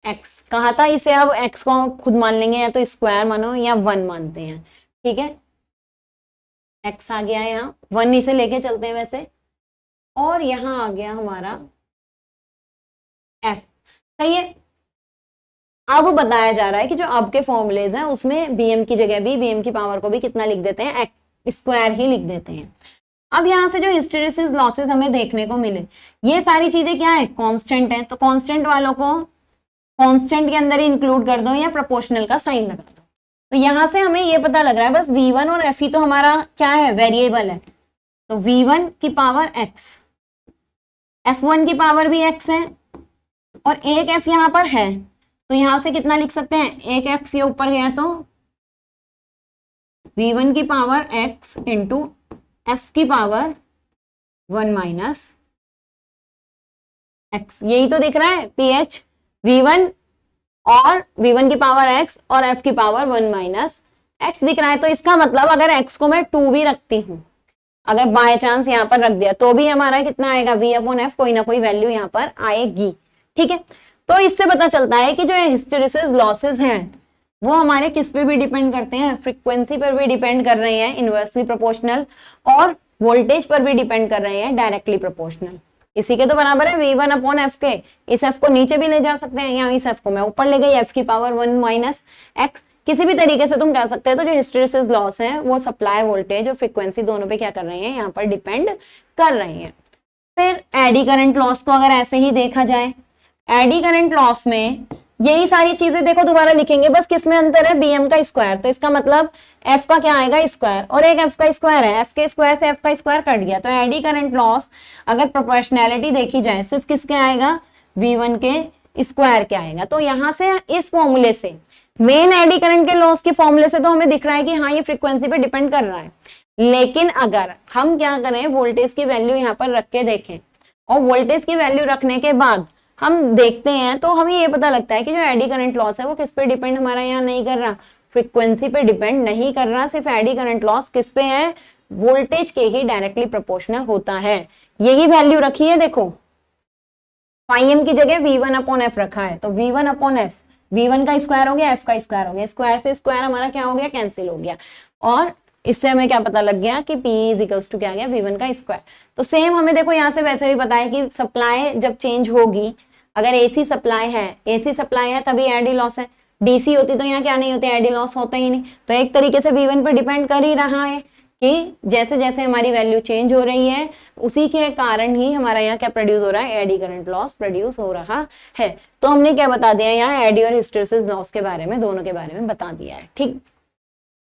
X कहा था इसे। अब X को हम खुद मान लेंगे, या तो स्क्वायर मानो या 1 मानते हैं। ठीक है, X आ गया यहाँ, 1 इसे लेके चलते हैं वैसे, और यहाँ आ गया हमारा F। सही है, अब बताया जा रहा है कि जो अब के फॉर्मूलेज हैं उसमें BM की जगह भी, BM की पावर को भी कितना लिख देते हैं, स्क्वायर ही लिख देते हैं। अब यहाँ से जो हिस्टेरेसिस लॉसेस हमें देखने को मिले, ये सारी चीजें क्या है, कांस्टेंट है। तो कांस्टेंट वालों को कांस्टेंट के अंदर ही इंक्लूड कर दो, या प्रोपोर्शनल का साइन लगा दो। तो यहाँ से हमें ये पता लग रहा है बस V1 और F ही तो हमारा क्या है, वेरिएबल है। तो V1 की पावर X, F1 की पावर भी X है, और एक F यहाँ पर है, तो यहां से कितना लिख सकते हैं, एक X ये ऊपर गया तो V1 की पावर X इंटू F की पावर 1 माइनस X, यही तो दिख रहा है PH, V1 और V1 की पावर X और F की पावर 1 माइनस X दिख रहा है। तो इसका मतलब अगर X को मैं 2 भी रखती हूं, अगर बाय चांस यहाँ पर रख दिया, तो भी हमारा कितना आएगा, V अपॉन F, कोई ना कोई वैल्यू यहाँ पर आएगी। ठीक है, तो इससे पता चलता है कि जो हिस्टेरेसिस लॉसेस हैं वो हमारे किस पे भी डिपेंड करते हैं, फ्रीक्वेंसी पर भी डिपेंड कर रहे हैं इनवर्सली प्रोपोर्शनल, और वोल्टेज पर भी डिपेंड कर रहे हैं डायरेक्टली प्रोपोर्शनल। इसी के तो बराबर है V1 अपॉन F के। इस F को नीचे भी ले जा सकते हैं, या इस F को मैं ऊपर ले गई, F की पावर 1 माइनस X, किसी भी तरीके से तुम कह सकते हो। तो जो हिस्टेरेसिस लॉस है वो सप्लाई वोल्टेज और फ्रीक्वेंसी दोनों पे क्या कर रहे हैं, यहाँ पर डिपेंड कर रहे हैं। फिर एडी करंट लॉस को अगर ऐसे ही देखा जाए, एडी करंट लॉस में यही सारी चीजें देखो दोबारा लिखेंगे, बस किसमें अंतर है, BM का स्क्वायर। तो इसका मतलब F का क्या आएगा, स्क्वायर, और एक F का स्क्वायर है, F के स्क्वायर से F का स्क्वायर कट गया। तो एडी करंट लॉस अगर प्रोपोर्शनैलिटी देखी जाए सिर्फ किसके आएगा, V1 के स्क्वायर के आएगा। तो यहां से इस फॉर्मूले से मेन एडी करंट के लॉस के फॉर्मूले से तो हमें दिख रहा है कि हाँ ये फ्रीक्वेंसी पे डिपेंड कर रहा है, लेकिन अगर हम क्या करें, वोल्टेज की वैल्यू यहाँ पर रख के देखें और वोल्टेज की वैल्यू रखने के बाद हम देखते हैं तो हमें ये पता लगता है कि जो एडी करंट लॉस है वो किस पे डिपेंड हमारा यहाँ नहीं कर रहा, फ्रीक्वेंसी पे डिपेंड नहीं कर रहा, सिर्फ एडी करंट लॉस किस पे है, वोल्टेज के ही डायरेक्टली प्रोपोर्शनल होता है। यही वैल्यू रखी है, देखो फाइव की जगह V1 अपॉन एफ रखा है, तो V1 अपॉन एफ, V1 का स्क्वायर हो गया, एफ का स्क्वायर हो गया, स्क्वायर से स्क्वायर हमारा क्या हो गया, कैंसिल हो गया, और इससे हमें क्या पता लग गया कि P इज इक्वल्स टू क्या आ गया, V1 का स्क्वायर। तो सेम हमें देखो यहाँ से वैसे भी पता है कि सप्लाई जब चेंज होगी, अगर AC सप्लाई है तभी एडी लॉस है, DC होती तो यहाँ क्या नहीं होती, एडी लॉस होता ही नहीं। तो एक तरीके से V1 पर डिपेंड कर ही रहा है कि जैसे जैसे हमारी वैल्यू चेंज हो रही है उसी के कारण ही हमारा यहाँ क्या प्रोड्यूस हो रहा है, एडी करंट लॉस प्रोड्यूस हो रहा है। तो हमने क्या बता दिया यहाँ, एडी और हिस्टैरिसीस लॉस के बारे में, दोनों के बारे में बता दिया है। ठीक,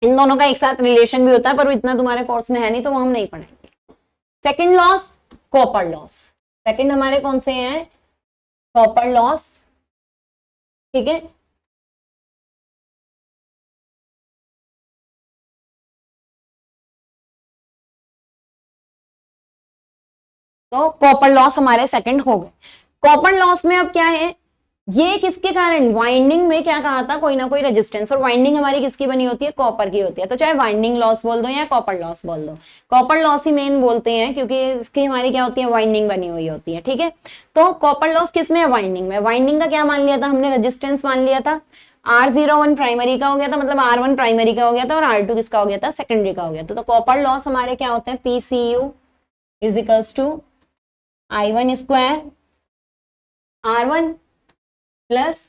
इन दोनों का एक साथ रिलेशन भी होता है पर इतना तुम्हारे कोर्स में है नहीं तो वो हम नहीं पढ़ाएंगे। Second loss, copper loss. Second हमारे कौन से हैं, कॉपर लॉस। ठीक है, तो कॉपर लॉस हमारे सेकंड हो गए। कॉपर लॉस में अब क्या है, ये किसके कारण, वाइंडिंग में क्या कहा था, कोई ना कोई रेजिस्टेंस, और वाइंडिंग हमारी किसकी बनी होती है, कॉपर की होती है, तो चाहे वाइंडिंग लॉस बोल दो या कॉपर लॉस बोल दो, कॉपर लॉस ही मेन बोलते हैं क्योंकि इसकी हमारी क्या होती है, वाइंडिंग बनी हुई होती है। ठीक है, तो कॉपर लॉस किसमें है, वाइंडिंग में। वाइंडिंग का क्या मान लिया था हमने, रेजिस्टेंस मान लिया था, R01 प्राइमरी का हो गया था, मतलब R1 प्राइमरी का हो गया था और R2 किसका हो गया था, सेकेंडरी का हो गया था। तो कॉपर लॉस हमारे क्या होते हैं, PCU is equals to I1 square R1 plus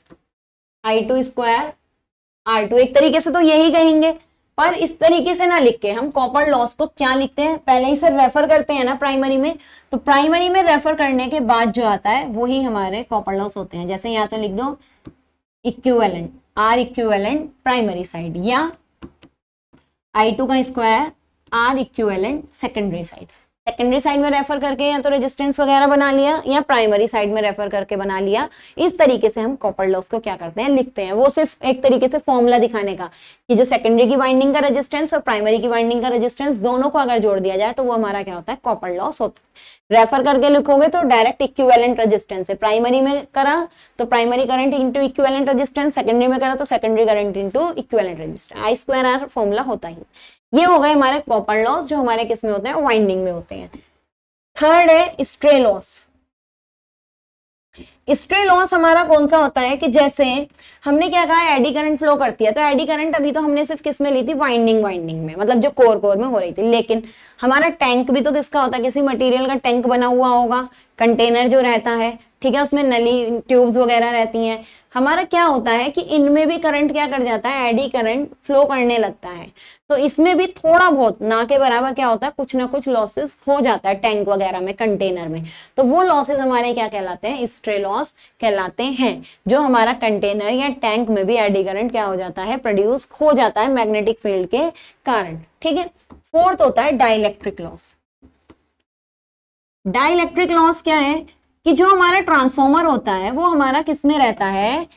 I2 square R2। एक तरीके से तो यही कहेंगे, पर इस तरीके से ना लिख के हम कॉपर लॉस को क्या लिखते हैं, पहले ही से रेफर करते हैं ना प्राइमरी में, तो प्राइमरी में रेफर करने के बाद जो आता है वही हमारे कॉपर लॉस होते हैं। जैसे यहाँ तो लिख दो equivalent, R equivalent primary side, या I2 का square R equivalent secondary side. Secondary side में रेफर करके या तो रेजिस्टेंस वगैरह बना लिया या प्राइमरी साइड में रेफर करके बना लिया। इस तरीके से हम कॉपर लॉस को क्या करते हैं, लिखते हैं। वो सिर्फ एक तरीके से फॉर्मूला दिखाने का कि जो सेकेंडरी की वाइंडिंग का रेजिस्टेंस और प्राइमरी की वाइंडिंग का रेजिस्टेंस दोनों को अगर जोड़ दिया जाए तो वो हमारा क्या होता है, कॉपर लॉस होता है। रेफर करके लिखोगे तो डायरेक्ट इक्विवेलेंट रेजिस्टेंस है, प्राइमरी में करा तो primary current into equivalent resistance, secondary में करा तो secondary current into equivalent resistance, I square R formula होता ही। ये हो गए हमारे कॉपर लॉस जो हमारे किस में होते हैं, वाइंडिंग में होते हैं। थर्ड है स्ट्रे लॉस। स्ट्रे लॉस हमारा कौन सा होता है कि जैसे हमने क्या कहा, एडी करंट फ्लो करती है, तो एडी करंट अभी तो हमने सिर्फ किस में ली थी, वाइंडिंग में, मतलब जो कोर में हो रही थी। लेकिन हमारा टैंक भी तो किसका होता है, किसी मटेरियल का टैंक बना हुआ होगा, कंटेनर जो रहता है, ठीक है, उसमें नली ट्यूब्स वगैरह रहती हैं। हमारा क्या होता है कि इनमें भी करंट क्या कर जाता है, एडी करंट फ्लो करने लगता है, तो इसमें भी थोड़ा बहुत, ना के बराबर क्या होता है, कुछ ना कुछ लॉसेस हो जाता है टैंक वगैरह में, कंटेनर में। तो वो लॉसेस हमारे क्या कहलाते हैं, स्ट्रे लॉस कहलाते हैं, जो हमारा कंटेनर या टैंक में भी एडी करंट क्या हो जाता है, प्रोड्यूस हो जाता है मैग्नेटिक फील्ड के कारण। ठीक है, फोर्थ होता है डाइलेक्ट्रिक लॉस। डाइलेक्ट्रिक लॉस क्या है कि जो हमारा ट्रांसफॉर्मर होता है वो हमारा किसमें रहता है,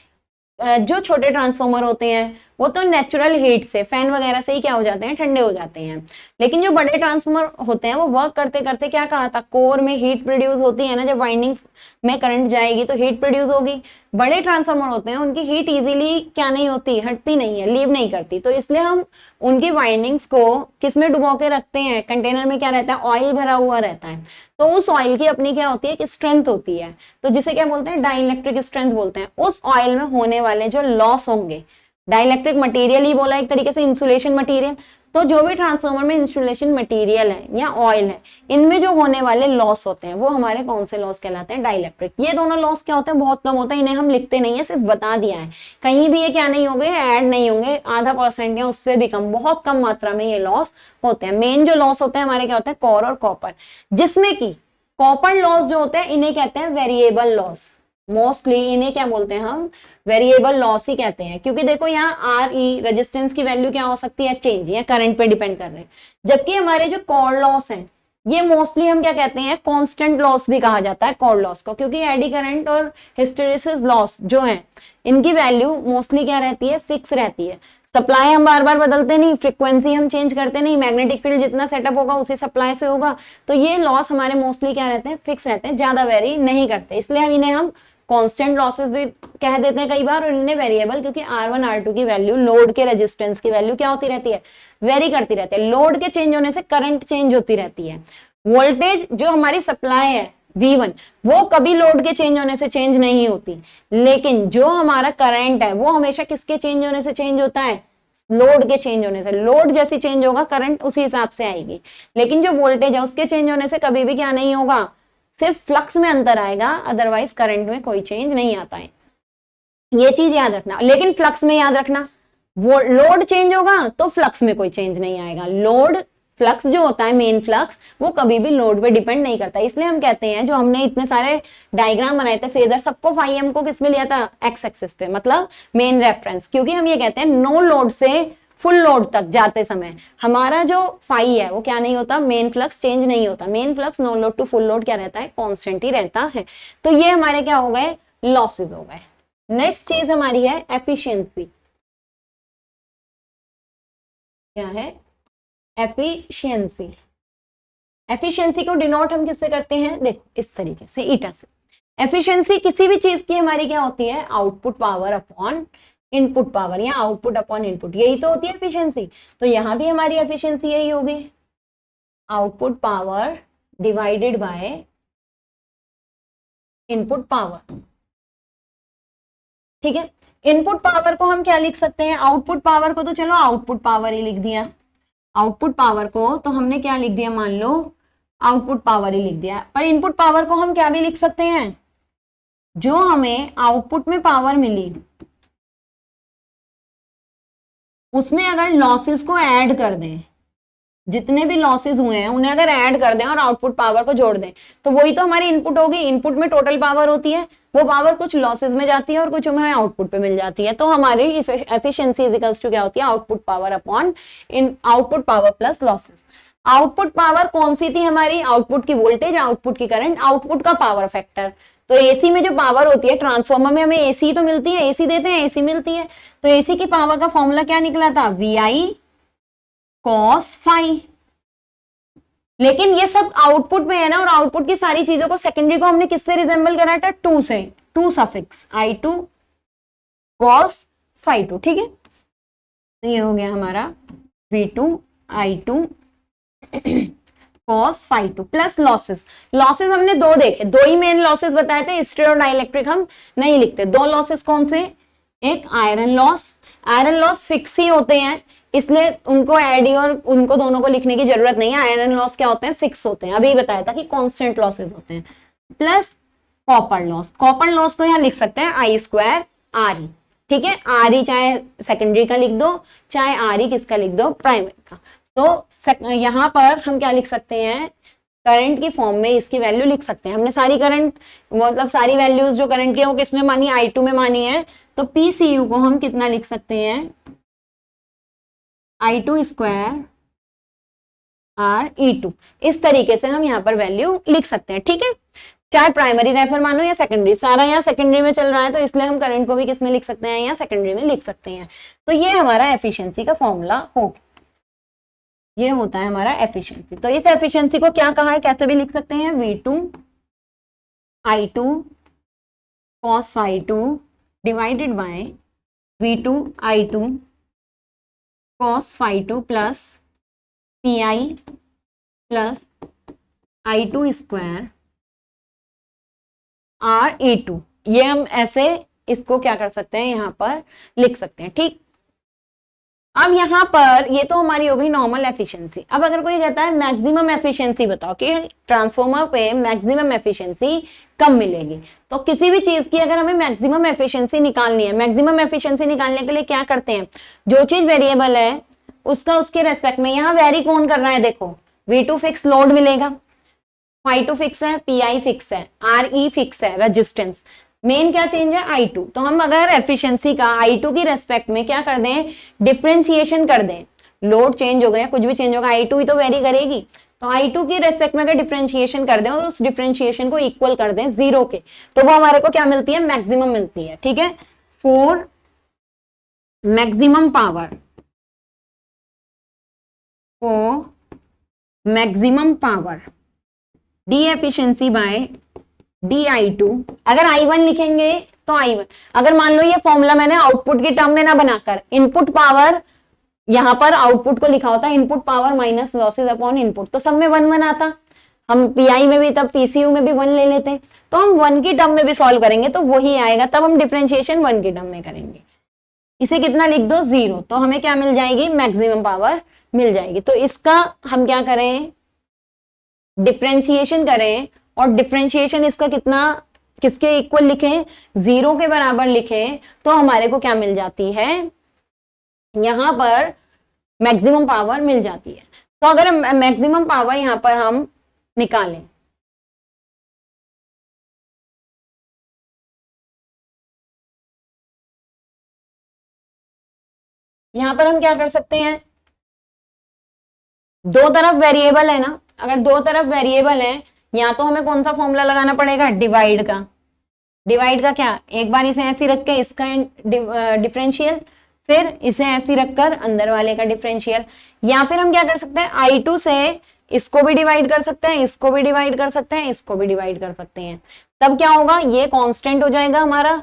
जो छोटे ट्रांसफॉर्मर होते हैं वो तो नेचुरल हीट से, फैन वगैरह से ही क्या हो जाते हैं, ठंडे हो जाते हैं। लेकिन जो बड़े ट्रांसफॉर्मर होते हैं वो वर्क करते करते क्या कहा था, कोर में हीट प्रोड्यूस होती है ना, जब वाइंडिंग में करंट जाएगी तो हीट प्रोड्यूस होगी। बड़े ट्रांसफॉर्मर होते हैं उनकी हीट इजीली क्या नहीं होती, हटती नहीं है, लीव नहीं करती, तो इसलिए हम उनकी वाइंडिंग्स को किसमें डुबो के रखते हैं, कंटेनर में क्या रहता है, ऑयल भरा हुआ रहता है। तो उस ऑयल की अपनी क्या होती है कि स्ट्रेंथ होती है, तो जिसे क्या बोलते हैं, डाइलेक्ट्रिक स्ट्रेंथ बोलते हैं। उस ऑयल में होने वाले जो लॉस होंगे, डाइलेक्ट्रिक मटेरियल ही बोला एक तरीके से, इंसुलेशन मटेरियल, तो जो भी ट्रांसफॉर्मर में इंसुलेशन मटेरियल है या ऑयल है, इनमें जो होने वाले लॉस होते हैं वो हमारे कौन से लॉस कहलाते हैं, डाइलेक्ट्रिक। ये दोनों लॉस क्या होते हैं, बहुत कम होता है, इन्हें हम लिखते नहीं है, सिर्फ बता दिया है। कहीं भी ये क्या नहीं होंगे, ऐड नहीं होंगे, 0.5% या उससे भी कम, बहुत कम मात्रा में ये लॉस होते हैं। मेन जो लॉस होते हैं हमारे क्या होते हैं, कोर और कॉपर, जिसमें की कॉपर लॉस जो होते हैं इन्हें कहते हैं वेरिएबल लॉस। मोस्टली इन्हें क्या बोलते हैं हम, वेरिएबल लॉस ही कहते हैं, क्योंकि देखो यहाँ RE रेजिस्टेंस की वैल्यू क्या हो सकती है, चेंज या करंट पे डिपेंड कर रहे हैं। जबकि हमारे जो कोर लॉस है ये मोस्टली हम क्या कहते हैं, कांस्टेंट लॉस भी कहा जाता है कोर लॉस को, क्योंकि एडी करंट और हिस्टैरिसीस लॉस जो है इनकी वैल्यू मोस्टली क्या रहती है, फिक्स रहती है। सप्लाई हम बार बार बदलते नहीं, फ्रीक्वेंसी हम चेंज करते नहीं, मैग्नेटिक फील्ड जितना सेटअप होगा उसी सप्लाई से होगा, तो ये लॉस हमारे मोस्टली क्या रहते हैं, फिक्स रहते हैं, ज्यादा वेरी नहीं करते, इसलिए हम इन्हें हम कांस्टेंट लॉसेस भी कह देते हैं कई बार, और इन्हें वेरिएबल, क्योंकि R1 R2 की वैल्यू, लोड के रेजिस्टेंस की वैल्यू क्या होती रहती है, वेरी करती रहती है। लोड के चेंज होने से करंट चेंज होती रहती है। वोल्टेज जो हमारी सप्लाई है V1 वो कभी लोड के चेंज होने से चेंज नहीं होती, लेकिन जो हमारा करंट है वो हमेशा किसके चेंज होने से चेंज होता है, लोड के चेंज होने से। लोड जैसी चेंज होगा करंट उसी हिसाब से आएगी, लेकिन जो वोल्टेज है उसके चेंज होने से कभी भी क्या नहीं होगा, सिर्फ फ्लक्स में अंतर आएगा, अदरवाइज करंट में कोई चेंज नहीं आता है, ये चीज याद रखना। लेकिन फ्लक्स में याद रखना, वो लोड चेंज होगा तो फ्लक्स में कोई चेंज नहीं आएगा। लोड फ्लक्स जो होता है, मेन फ्लक्स, वो कभी भी लोड पे डिपेंड नहीं करता। इसलिए हम कहते हैं, जो हमने इतने सारे डायग्राम बनाए थे फेजर, सबको फाई एम को किस में लिया था, एक्स एक्सिस पे, मतलब मेन रेफरेंस, क्योंकि हम ये कहते हैं नो लोड से फुल लोड तक जाते समय हमारा जो फाई है वो क्या नहीं होता, मेन फ्लक्स चेंज नहीं होता। Main flux no load to full load क्या रहता है, कांस्टेंट ही रहता है। तो ये हमारे क्या हो गए, लॉसेस हो गए। नेक्स्ट चीज हमारी है एफिशिएंसी। क्या है, एफिशिएंसी। एफिशिएंसी को डिनोट हम किससे करते हैं, देखो इस तरीके से, ईटा से। एफिशिएंसी किसी भी चीज की हमारी क्या होती है, output power upon input power, या आउटपुट अपॉन इनपुट, यही तो होती है एफिशिएंसी। तो यहां भी हमारी एफिशिएंसी यही होगी, output power divided by input power. ठीक है, इनपुट पावर को हम क्या लिख सकते हैं, आउटपुट पावर को तो चलो आउटपुट पावर ही लिख दिया, आउटपुट पावर को तो हमने क्या लिख दिया, मान लो आउटपुट पावर ही लिख दिया। पर इनपुट पावर को हम क्या भी लिख सकते हैं, जो हमें आउटपुट में पावर मिली उसमें अगर लॉसेस को ऐड कर दें, जितने भी लॉसेस हुए हैं उन्हें अगर ऐड कर दें और आउटपुट पावर को जोड़ दें, तो वही तो हमारी इनपुट होगी। इनपुट में टोटल पावर होती है, वो पावर कुछ लॉसेस में जाती है और कुछ हमें आउटपुट पे मिल जाती है। तो हमारी एफिशिएंसी इज इक्वल्स टू क्या होती है, आउटपुट पावर अपॉन इन output power plus losses. Output power कौन सी थी हमारी, आउटपुट की वोल्टेज, आउटपुट की करंट, आउटपुट का पावर फैक्टर। तो एसी में जो पावर होती है, ट्रांसफार्मर में हमें एसी तो मिलती है, एसी देते हैं, एसी मिलती है, तो एसी की पावर का फॉर्मूला क्या निकला था, VI cos फाई। लेकिन ये सब आउटपुट में है ना, और आउटपुट की सारी चीजों को, सेकेंडरी को हमने किससे रिजेंबल करा था, 2 से, 2 सफिक्स I2 cos फाई 2। ठीक है, तो ये हो गया हमारा V2 I2 cos phi 2 plus losses. Losses हमने दो देखे, दो ही मेन लॉसेस बताए थे, हिस्टेरिक और डाइलेक्ट्रिक हम नहीं लिखते। दो लॉसेस कौन से, एक iron loss, iron loss fix ही होते हैं, इसलिए उनको एडी और उनको दोनों को लिखने की जरूरत नहीं है। आयरन लॉस क्या होते हैं, फिक्स होते हैं, अभी बताया था कि कांस्टेंट लॉसेस होते हैं। Plus copper loss, copper loss को यहाँ लिख सकते हैं I² RE। ठीक है, RE चाहे सेकेंडरी का लिख दो, चाहे RE किसका लिख दो, प्राइमरी का। तो यहाँ पर हम क्या लिख सकते हैं, करंट की फॉर्म में इसकी वैल्यू लिख सकते हैं। हमने सारी करंट, मतलब सारी वैल्यूज जो करंट की है वो किसमें मानी, I2 में मानी है, तो PCU को हम कितना लिख सकते हैं, I2² RE2। इस तरीके से हम यहाँ पर वैल्यू लिख सकते हैं। ठीक है, चाहे प्राइमरी रेफर मानो या सेकेंडरी, सारा यहाँ सेकेंडरी में चल रहा है, तो इसलिए हम करंट को भी किसमें लिख सकते हैं, या सेकेंडरी में लिख सकते हैं। तो ये हमारा एफिशिएंसी का फॉर्मूला होगा, ये होता है हमारा एफिशिएंसी। तो इस एफिशिएंसी को क्या कहा है, कैसे भी लिख सकते हैं, V2 I2 cos phi 2 divided by V2 I2 cos phi 2 plus PI plus I2² RE2। ये हम ऐसे इसको क्या कर सकते हैं, यहाँ पर लिख सकते हैं। ठीक, अब यहाँ पर ये तो हमारी हो गई नॉर्मल एफिशिएंसी। अब अगर कोई कहता है मैक्सिमम एफिशिएंसी बताओ कि ट्रांसफार्मर पे मैक्सिमम एफिशिएंसी कब मिलेगी, तो किसी भी चीज की अगर हमें मैक्सिमम एफिशिएंसी निकालनी है, मैक्सिमम एफिशिएंसी निकालने के लिए क्या करते हैं, जो चीज वेरिएबल है उसका उसके रेस्पेक्ट में, यहाँ वेरी कौन कर रहा है, देखो V2 फिक्स लोड मिलेगा, फाई 2 फिक्स है, PI फिक्स है, RE फिक्स है, रेजिस्टेंस मेन क्या चेंज है, I2। तो हम अगर एफिशिएंसी का I2 की रेस्पेक्ट में क्या कर दें, डिफरेंशिएशन कर दें, लोड चेंज हो गया, कुछ भी चेंज होगा, I2 ही तो वेरी करेगी, तो I2 की रेस्पेक्ट में अगर डिफरेंशिएशन कर दें और उस डिफरेंशिएशन को इक्वल कर दें 0 के, तो वो हमारे को क्या मिलती है, मैक्सिमम मिलती है। ठीक है, for maximum power, maximum power d efficiency by d I2, अगर I1 लिखेंगे तो I1, अगर मान लो ये फॉर्मूला मैंने आउटपुट की टर्म में ना बनाकर इनपुट पावर, यहां पर आउटपुट को लिखा होता है input power minus losses upon input, तो सब में 1 1 आता, हम पीआई में भी तब पीसीयू में भी 1 ले लेते, तो हम 1 की टर्म में भी सॉल्व करेंगे तो वही आएगा, तब हम डिफरेंशिएशन 1 की टर्म में करेंगे। इसे कितना लिख दो, 0, तो हमें क्या मिल जाएगी, मैक्सिमम पावर मिल जाएगी। तो इसका हम क्या करें, डिफरेंशिएशन करें, और डिफरेंशिएशन इसका कितना, किसके इक्वल लिखें, 0 के बराबर लिखें, तो हमारे को क्या मिल जाती है, यहां पर मैक्सिमम पावर मिल जाती है। तो अगर मैक्सिमम पावर यहां पर हम निकालें, यहां पर हम क्या कर सकते हैं, दो तरफ वेरिएबल है ना, अगर दो तरफ वेरिएबल है, या तो हमें कौन सा फॉर्मूला लगाना पड़ेगा, डिवाइड का। डिवाइड का क्या, एक बार इसे ऐसी रख के इसका डिफरेंशियल, फिर इसे ऐसी रखकर अंदर वाले का डिफरेंशियल, या फिर हम क्या कर सकते हैं, I2 से इसको भी डिवाइड कर सकते हैं, इसको भी डिवाइड कर सकते हैं, इसको भी डिवाइड कर सकते हैं। तब क्या होगा, ये कांस्टेंट हो जाएगा हमारा,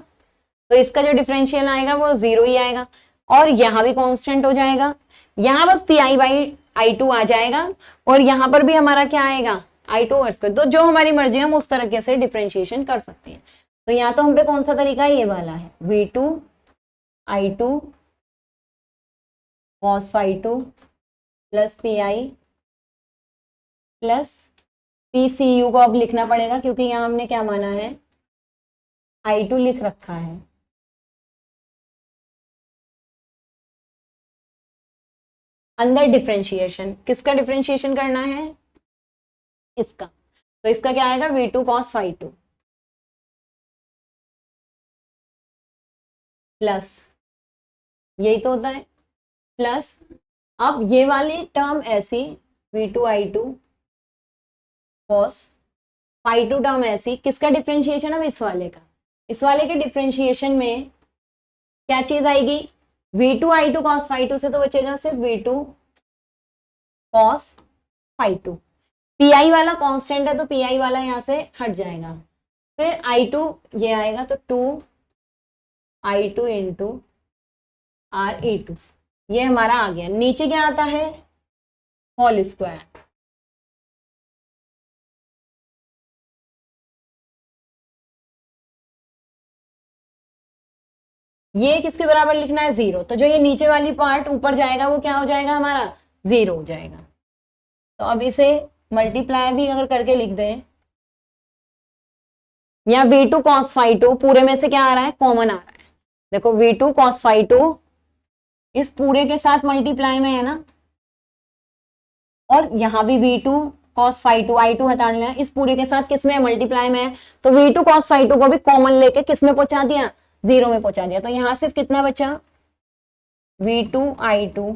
तो इसका जो डिफरेंशियल आएगा वो 0 ही आएगा, और यहां भी कांस्टेंट हो जाएगा, यहां बस PI बाई I2 आ जाएगा, और यहां पर भी हमारा क्या आएगा, I2 और स्क्वायर। तो जो हमारी मर्जी है हम उस तरीके से डिफरेंशिएशन कर सकते हैं। तो यहाँ तो हम पे कौन सा तरीका है, ये वाला है, V2 I2 cos phi2 plus PI plus PCU को अब लिखना पड़ेगा, क्योंकि यहाँ हमने क्या माना है, I2 लिख रखा है। अंदर डिफरेंशिएशन, किसका डिफरेंशिएशन करना है, इसका, तो इसका क्या आएगा, V2 cos phi2 प्लस, यही तो होता है, प्लस, अब ये वाली टर्म ऐसी, V2 I2 cos phi2 term ऐसी, किसका डिफरेंशिएशन, अब इस वाले का, इस वाले के डिफरेंशिएशन में क्या चीज आएगी, V2 I2 cos phi2 से तो बचेगा सिर्फ V2 cos phi2, PI वाला कांस्टेंट है तो PI वाला यहाँ से हट जाएगा, फिर I2 ये आएगा, तो 2 I2 इंटू RE2, ये हमारा आ गया। नीचे क्या आता है, होल स्क्वायर, ये किसके बराबर लिखना है, 0, तो जो ये नीचे वाली पार्ट ऊपर जाएगा वो क्या हो जाएगा हमारा, 0 हो जाएगा। तो अब इसे मल्टीप्लाई भी अगर करके लिख दें, या V2 cos phi2 पूरे में से क्या आ रहा है, कॉमन आ रहा है, देखो V2 cos phi2 इस पूरे के साथ मल्टीप्लाई में है ना, और यहां भी V2 cos phi2 I2 हटा लेना, इस पूरे के साथ किसमें मल्टीप्लाई में है, तो V2 cos phi2 को भी कॉमन लेके किसमें पहुंचा दिया, 0 में पहुंचा दिया। तो यहां सिर्फ कितना बचा, V2 I2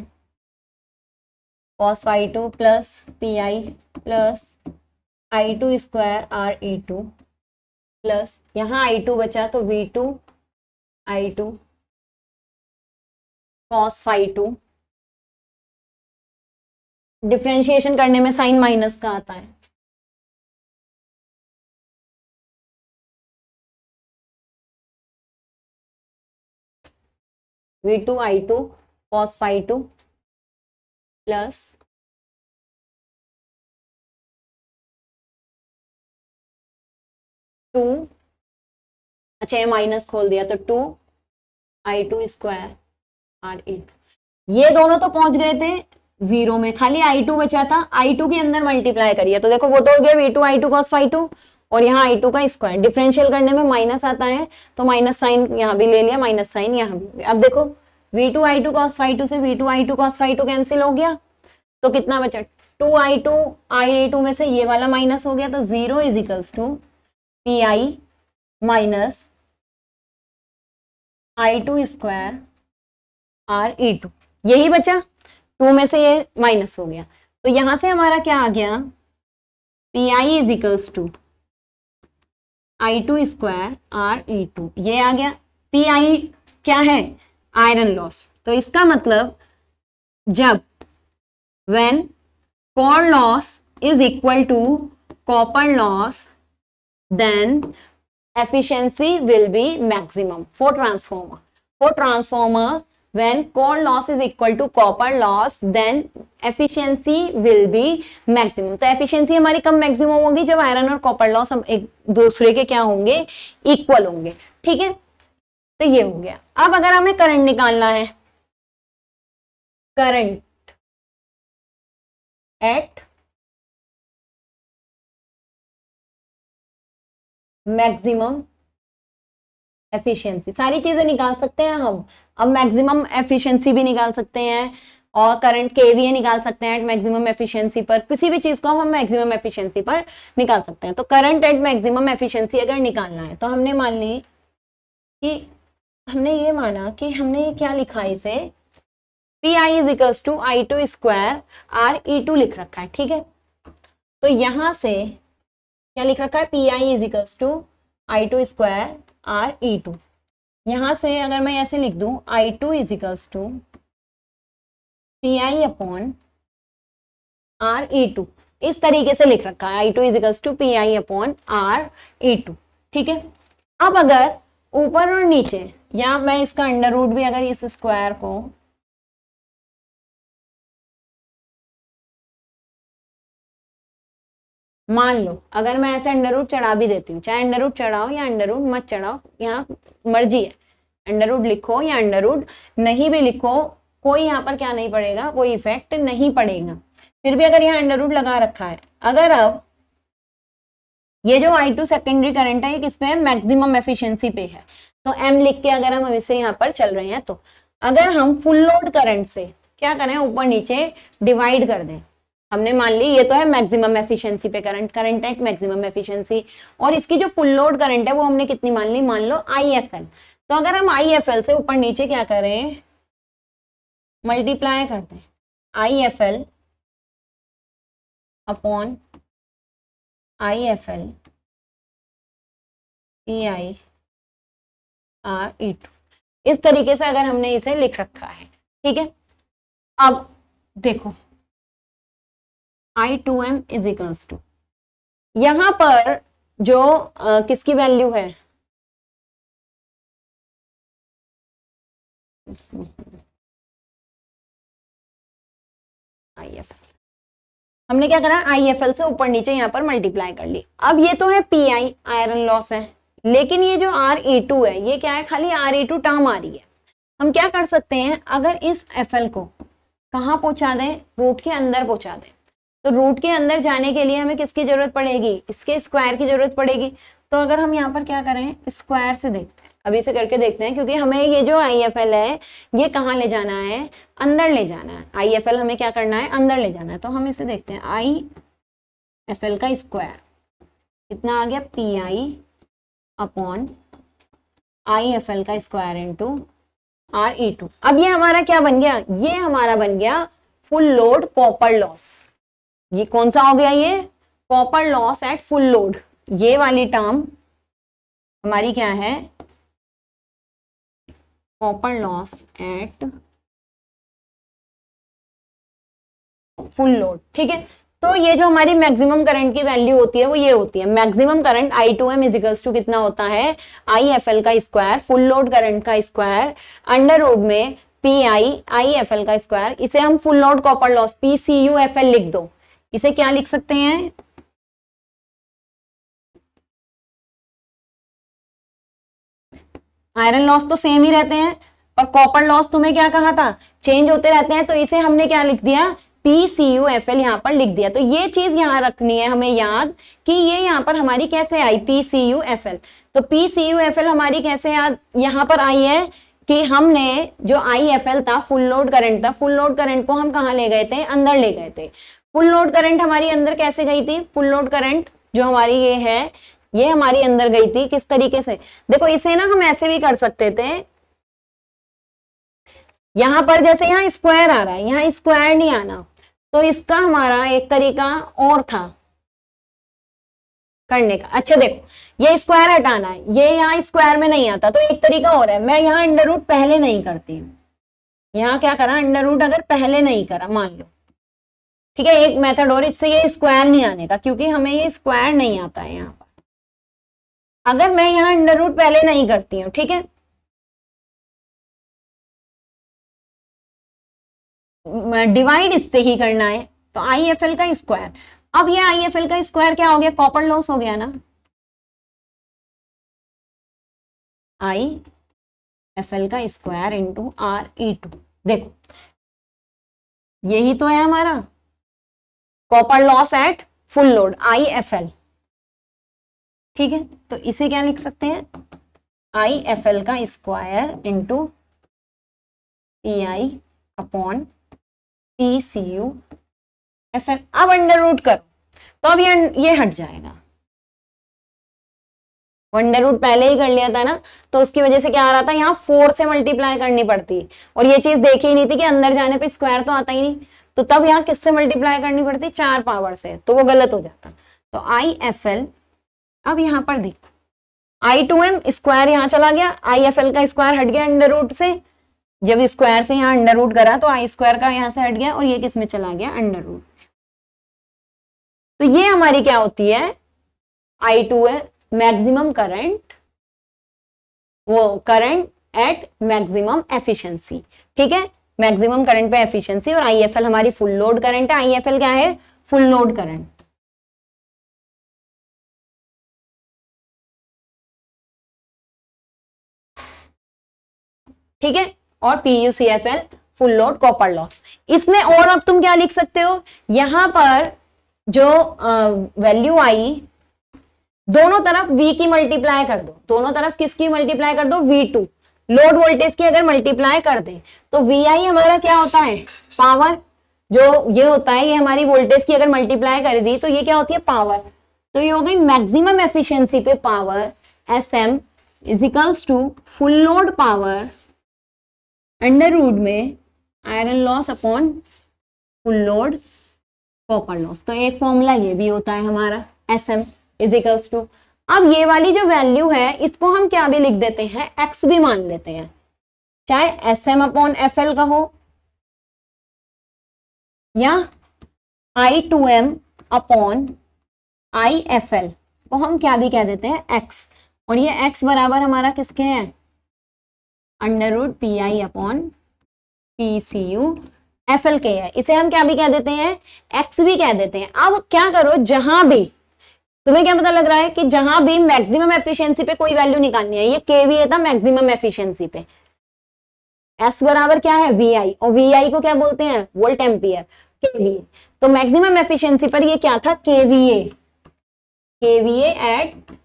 cos phi2 plus PI plus I2 square RE2 plus यहाँ I2 बचा, तो V2 I2 cos phi2, differentiation करने में साइन माइनस का आता है, V2 I2 cos phi2 plus two, अच्छा ये माइनस खोल दिया, तो 2 I2 स्क्वायर RE2, ये दोनों तो पहुंच गए थे 0 में, खाली I2 बचा था, I2 के अंदर मल्टीप्लाई करिए, तो देखो वो तो हो गया V2 I2 cos phi2, और यहाँ I2 का स्क्वायर, डिफरेंशियल करने में माइनस आता है तो माइनस साइन यहाँ भी ले लिया, माइनस साइन यहाँ भी। अब देखो V2 I2 cos phi2 से V2 I2 cos phi2 cancel हो गया, तो कितना बचा, 2 I2 RE2 में से ये वाला माइनस हो गया, तो 0 is equals to PI minus I2 square RE2, यही बचा, 2 में से ये माइनस हो गया, तो यहां से हमारा क्या आ गया, P I is equals to I2 square RE2, ये आ गया। पी आई क्या है, आयरन लॉस। तो इसका मतलब जब when core loss is equal to copper loss, then efficiency will be maximum for transformer. For transformer, when core loss is equal to copper loss, then efficiency will be maximum. तो efficiency हमारी कब maximum होगी, जब आयरन और कॉपर लॉस हम एक दूसरे के क्या होंगे, इक्वल होंगे। ठीक है, तो ये हो गया। अब अगर हमें करंट निकालना है, करंट एट मैक्सिमम एफिशिएंसी, सारी चीजें निकाल सकते हैं हम। अब मैक्सिमम एफिशिएंसी भी निकाल सकते हैं और करंट केवीए निकाल सकते हैं एट मैक्सिमम एफिशिएंसी पर। किसी भी चीज को हम मैक्सिमम एफिशिएंसी पर निकाल सकते हैं। तो करंट एट मैक्सिमम एफिशिएंसी अगर निकालना है तो हमने मान ली कि हमने ये माना कि हमने क्या लिखा है, इसे P I is equals to I2 square RE2 लिख रखा है। ठीक है, तो यहां से क्या लिख रखा है, P I is equals to I2 square RE2। यहां से अगर मैं ऐसे लिख दूं I2 is equals to P I upon RE2, इस तरीके से लिख रखा है, I2 is equals to P I upon RE2। ठीक है, अब अगर ऊपर और नीचे, या मैं इसका अंडर रूट भी अगर इस स्क्वायर को मान लो, अगर मैं ऐसे अंडर रूट चढ़ा भी देती हूँ, चाहे अंडर रूट चढ़ाओ या अंडर रूट मत चढ़ाओ, यहाँ मर्जी है, अंडर रूट लिखो या अंडर रूट नहीं भी लिखो, कोई यहाँ पर क्या नहीं पड़ेगा, कोई इफेक्ट नहीं पड़ेगा। फिर भी अगर यहाँ अंडर रूट लगा रखा है, अगर अब ये जो I2 सेकेंडरी करंट है ये किस पे है, मैक्सिमम एफिशिएंसी पे है, तो M लिख के अगर हम इसे यहाँ पर चल रहे हैं, तो अगर हम फुल लोड करंट से क्या करें, ऊपर नीचे डिवाइड कर दें, हमने मान ली ये तो है मैक्सिमम एफिशिएंसी पे current, current eight maximum efficiency, और इसकी जो फुल लोड करंट है वो हमने कितनी मान ली, मान लो IFL। तो अगर हम IFL से ऊपर नीचे क्या करें, मल्टीप्लाई कर दें IFL upon IFL PI RE2, इस तरीके से अगर हमने इसे लिख रखा है। ठीक है, अब देखो I2M इज इक्वल्स टू, यहां पर जो किसकी वैल्यू है, IFL, हमने क्या करा, IFL से ऊपर नीचे यहाँ पर मल्टीप्लाई कर ली। अब ये तो है PI आयरन लॉस है, लेकिन ये जो RE2 है ये क्या है, खाली RE2 टर्म आ रही है। हम क्या कर सकते हैं, अगर इस FL को कहाँ पहुंचा दें, रूट के अंदर पहुंचा दें, तो रूट के अंदर जाने के लिए हमें किसकी जरूरत पड़ेगी, इसके स्क्वायर की जरूरत पड़ेगी। तो अगर हम यहाँ पर क्या करें, स्क्वायर से देखते हैं, अभी से करके देखते हैं, क्योंकि हमें ये जो IFL है ये कहाँ ले जाना है, अंदर ले जाना है। IFL हमें क्या करना है, अंदर ले जाना है। तो हम इसे देखते हैं, IFL का स्क्वायर कितना आ गया, PI अपॉन IFL का स्क्वायर इंटू RE2। अब ये हमारा क्या बन गया, ये हमारा बन गया फुल लोड कॉपर लॉस। ये कौन सा हो गया, ये copper loss at full load. ये वाली टर्म हमारी क्या है, copper loss at full load. ठीक है, तो ये जो हमारी मैक्सिमम करंट की वैल्यू होती है वो ये होती है, maximum current I2M is equals to कितना होता है, IFL का स्क्वायर, फुल लोड करंट का स्क्वायर, अंडर रूट में PI IFL का स्क्वायर। इसे हम full load copper loss PCUFL लिख दो, इसे क्या लिख सकते हैं, आयरन लॉस तो सेम ही रहते हैं, और कॉपर लॉस तुम्हें क्या कहा था, चेंज होते रहते हैं, तो इसे हमने क्या लिख दिया, PCUFL यहाँ पर लिख दिया। तो ये चीज यहाँ रखनी है हमें याद कि ये यहाँ पर हमारी कैसे आई, PCUFL। तो PCUFL हमारी कैसे याद यहाँ पर आई है कि हमने जो IFL था फुल लोड करंट था, फुल लोड करंट को हम कहाँ ले गए थे, अंदर ले गए थे। फुल लोड करंट हमारी अंदर कैसे गई थी, फुल लोड करंट जो हमारी ये है ये हमारी अंदर गई थी किस तरीके से, देखो इसे ना हम ऐसे भी कर सकते थे, यहां पर जैसे यहाँ स्क्वायर आ रहा है, यहाँ स्क्वायर नहीं आना, तो इसका हमारा एक तरीका और था करने का। अच्छा देखो, ये स्क्वायर हटाना है, ये यहाँ स्क्वायर में नहीं आता, तो एक तरीका और है, मैं यहाँ अंडर रूट पहले नहीं करती हूँ। यहाँ क्या करा, अंडर रूट अगर पहले नहीं करा मान लो, ठीक है, एक मेथड और, इससे ये स्क्वायर नहीं आने का, क्योंकि हमें ये स्क्वायर नहीं आता है यहाँ पर। अगर मैं यहाँ अंडर रूट पहले नहीं करती हूँ, ठीक है, डिवाइड इससे ही करना है, तो आई एफ एल का स्क्वायर। अब ये आई एफ एल का स्क्वायर क्या हो गया, कॉपर लॉस हो गया ना, आई एफ एल का square into R E two. देखो यही तो है हमारा copper loss at full load, I F L, ठीक है। तो इसे क्या लिख सकते हैं, आई एफ एल का square into P I upon P C U F L. अब अंडर रूट करो तो अब ये हट जाएगा, अंडर रूट पहले ही कर लिया था ना, तो उसकी वजह से क्या आ रहा था, यहाँ 4 से मल्टीप्लाई करनी पड़ती, और ये चीज देखी ही नहीं थी कि अंदर जाने पे स्क्वायर तो आता ही नहीं, तो तब यहाँ किससे मल्टीप्लाई करनी पड़ती, 4 पावर से, तो वो गलत हो जाता। तो आई एफ एल, अब यहाँ पर देखो आई टू एम स्क्वायर यहाँ चला गया, आई एफ एल का स्क्वायर हट गया अंडर रूट से, जब स्क्वायर से यहाँ अंडर रूट करा तो आई स्क्वायर का यहाँ से हट गया, और ये किस में चला गया, अंडर रूट। तो ये हमारी क्या होती है, आई टू है मैक्सिमम करंट, वो करंट एट मैक्सिमम एफिशिएंसी, ठीक है, मैक्सिमम करंट पे एफिशिएंसी। और आईएफएल हमारी फुल लोड करंट है, आईएफएल क्या है, फुल लोड करंट, ठीक है, और पीयूसीएफएल फुल लोड कॉपर लॉस। इसमें और अब तुम क्या लिख सकते हो, यहां पर जो वैल्यू आई, दोनों तरफ V की मल्टीप्लाई कर दो, दोनों तरफ किसकी मल्टीप्लाई कर दो, V2 लोड वोल्टेज की अगर मल्टीप्लाई कर दे तो VI हमारा क्या होता है, पावर, जो ये होता है, ये हमारी वोल्टेज की अगर मल्टीप्लाई कर दी तो ये क्या होती है, पावर। तो ये हो गई मैक्सिमम एफिशिएंसी पे power, SM is equals to full load power under root में iron loss upon full load copper loss. तो एक फॉर्मूला ये भी होता है हमारा, SM इज इक्वल्स टू, अब ये वाली जो वैल्यू है इसको हम क्या भी लिख देते हैं, x भी मान लेते हैं, चाहे SM अपॉन FL का हो या I2M अपॉन IFL को हम क्या भी कह देते हैं, x, और ये x बराबर हमारा किसके है, under root PI upon PCU FL के है, इसे हम क्या भी कह देते हैं, x भी कह देते हैं। अब क्या करो, जहां भी तुम्हें क्या पता लग रहा है कि जहां भी मैक्सिमम एफिशिएंसी पे कोई वैल्यू निकालनी है, ये केवीए था मैक्सिमम एफिशिएंसी पे, एस बराबर क्या है, वीआई, और वीआई को क्या बोलते हैं, वोल्ट एम्पियर, केवीए। तो मैक्सिमम एफिशिएंसी पर ये क्या था, KVA, KVA at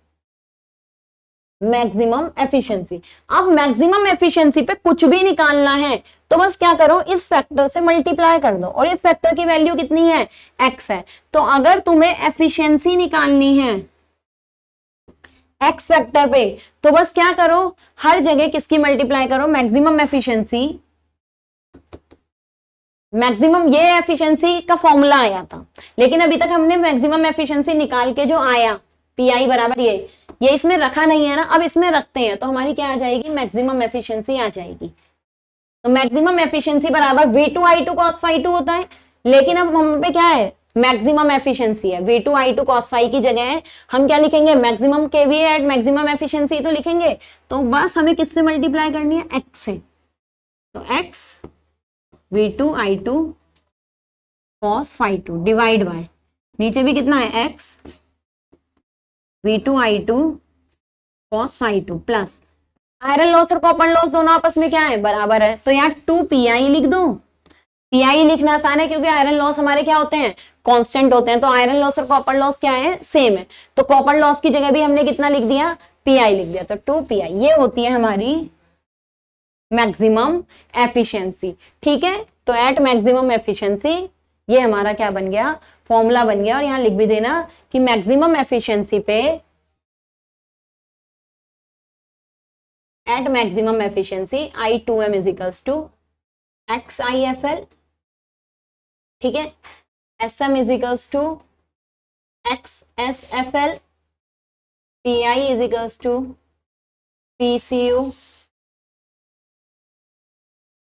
maximum efficiency. अब मैक्सिमम एफिशिएंसी पे कुछ भी निकालना है तो बस क्या करो, इस फैक्टर से मल्टीप्लाई कर दो, और इस फैक्टर की वैल्यू कितनी है, एक्स है। तो अगर तुम्हें एफिशिएंसी निकालनी है एक्स फैक्टर पे, तो बस क्या करो, हर जगह किसकी मल्टीप्लाई करो, मैक्सिमम एफिशिएंसी, मैक्सिमम, ये एफिशिएंसी का फॉर्मूला आया था, लेकिन अभी तक हमने मैक्सिमम एफिशिएंसी निकाल के जो आया पीआई बराबर ये इसमें रखा नहीं है ना, अब इसमें रखते हैं तो हमारी क्या आ जाएगी, मैक्सिमम एफिशिएंसी आ जाएगी। तो मैक्सिमम एफिशिएंसी बराबर V2I2 cos phi 2 होता है, लेकिन अब हम पे क्या है, मैक्सिमम एफिशिएंसी है, V2I2 cos phi की जगह है हम क्या लिखेंगे, maximum KVA at maximum efficiency तो लिखेंगे। तो बस हमें किससे मल्टीप्लाई करनी है, x से, तो x V2I2 cos phi 2 divide by, नीचे भी कितना है, x V2I2 cos phi 2 plus iron loss और कॉपर लॉस दोनों आपस में क्या है, बराबर है, तो यहाँ 2PI लिख दो। PI लिखना आसान है क्योंकि आयरन लॉस हमारे क्या होते हैं, कांस्टेंट होते हैं, तो आयरन लॉस और कॉपर लॉस क्या है, सेम है, तो कॉपर लॉस की जगह भी हमने कितना लिख दिया, PI लिख दिया, तो 2PI ये होती है हमारी मैक्सिमम एफिशिएंसी, ठीक है। तो एट मैक्सिमम एफिशिएंसी ये हमारा क्या बन गया, फॉर्मूला बन गया, और यहां लिख भी देना कि मैक्सिमम एफिशिएंसी पे, at maximum efficiency I2M is equals to XIFL, ठीक है। SM is equals to XSFL, PI is equals to PCU,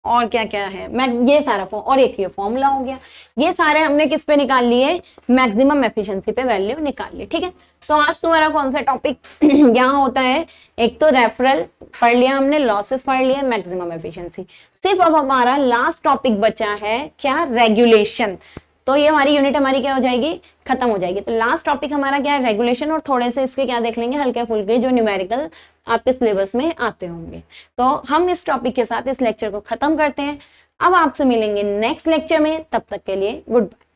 और क्या क्या है, मैं ये सारा फॉर्म, और एक ये फॉर्मूला हो गया। ये सारे हमने किस पे निकाल लिए, मैक्सिमम एफिशिएंसी पे वैल्यू निकाल ली। ठीक है, तो आज तुम्हारा कौन सा टॉपिक यहाँ होता है, एक तो रेफरल पढ़ लिया हमने, लॉसेस पढ़ लिया, मैक्सिमम एफिशिएंसी। सिर्फ अब हमारा लास्ट टॉपिक बचा है क्या, रेगुलेशन। तो ये हमारी यूनिट हमारी क्या हो जाएगी, खत्म हो जाएगी। तो लास्ट टॉपिक हमारा क्या है, रेगुलेशन, और थोड़े से इसके क्या देख लेंगे, हल्के फुल्के जो न्यूमेरिकल आपके सिलेबस में आते होंगे। तो हम इस टॉपिक के साथ इस लेक्चर को खत्म करते हैं। अब आपसे मिलेंगे नेक्स्ट लेक्चर में, तब तक के लिए गुड बाय।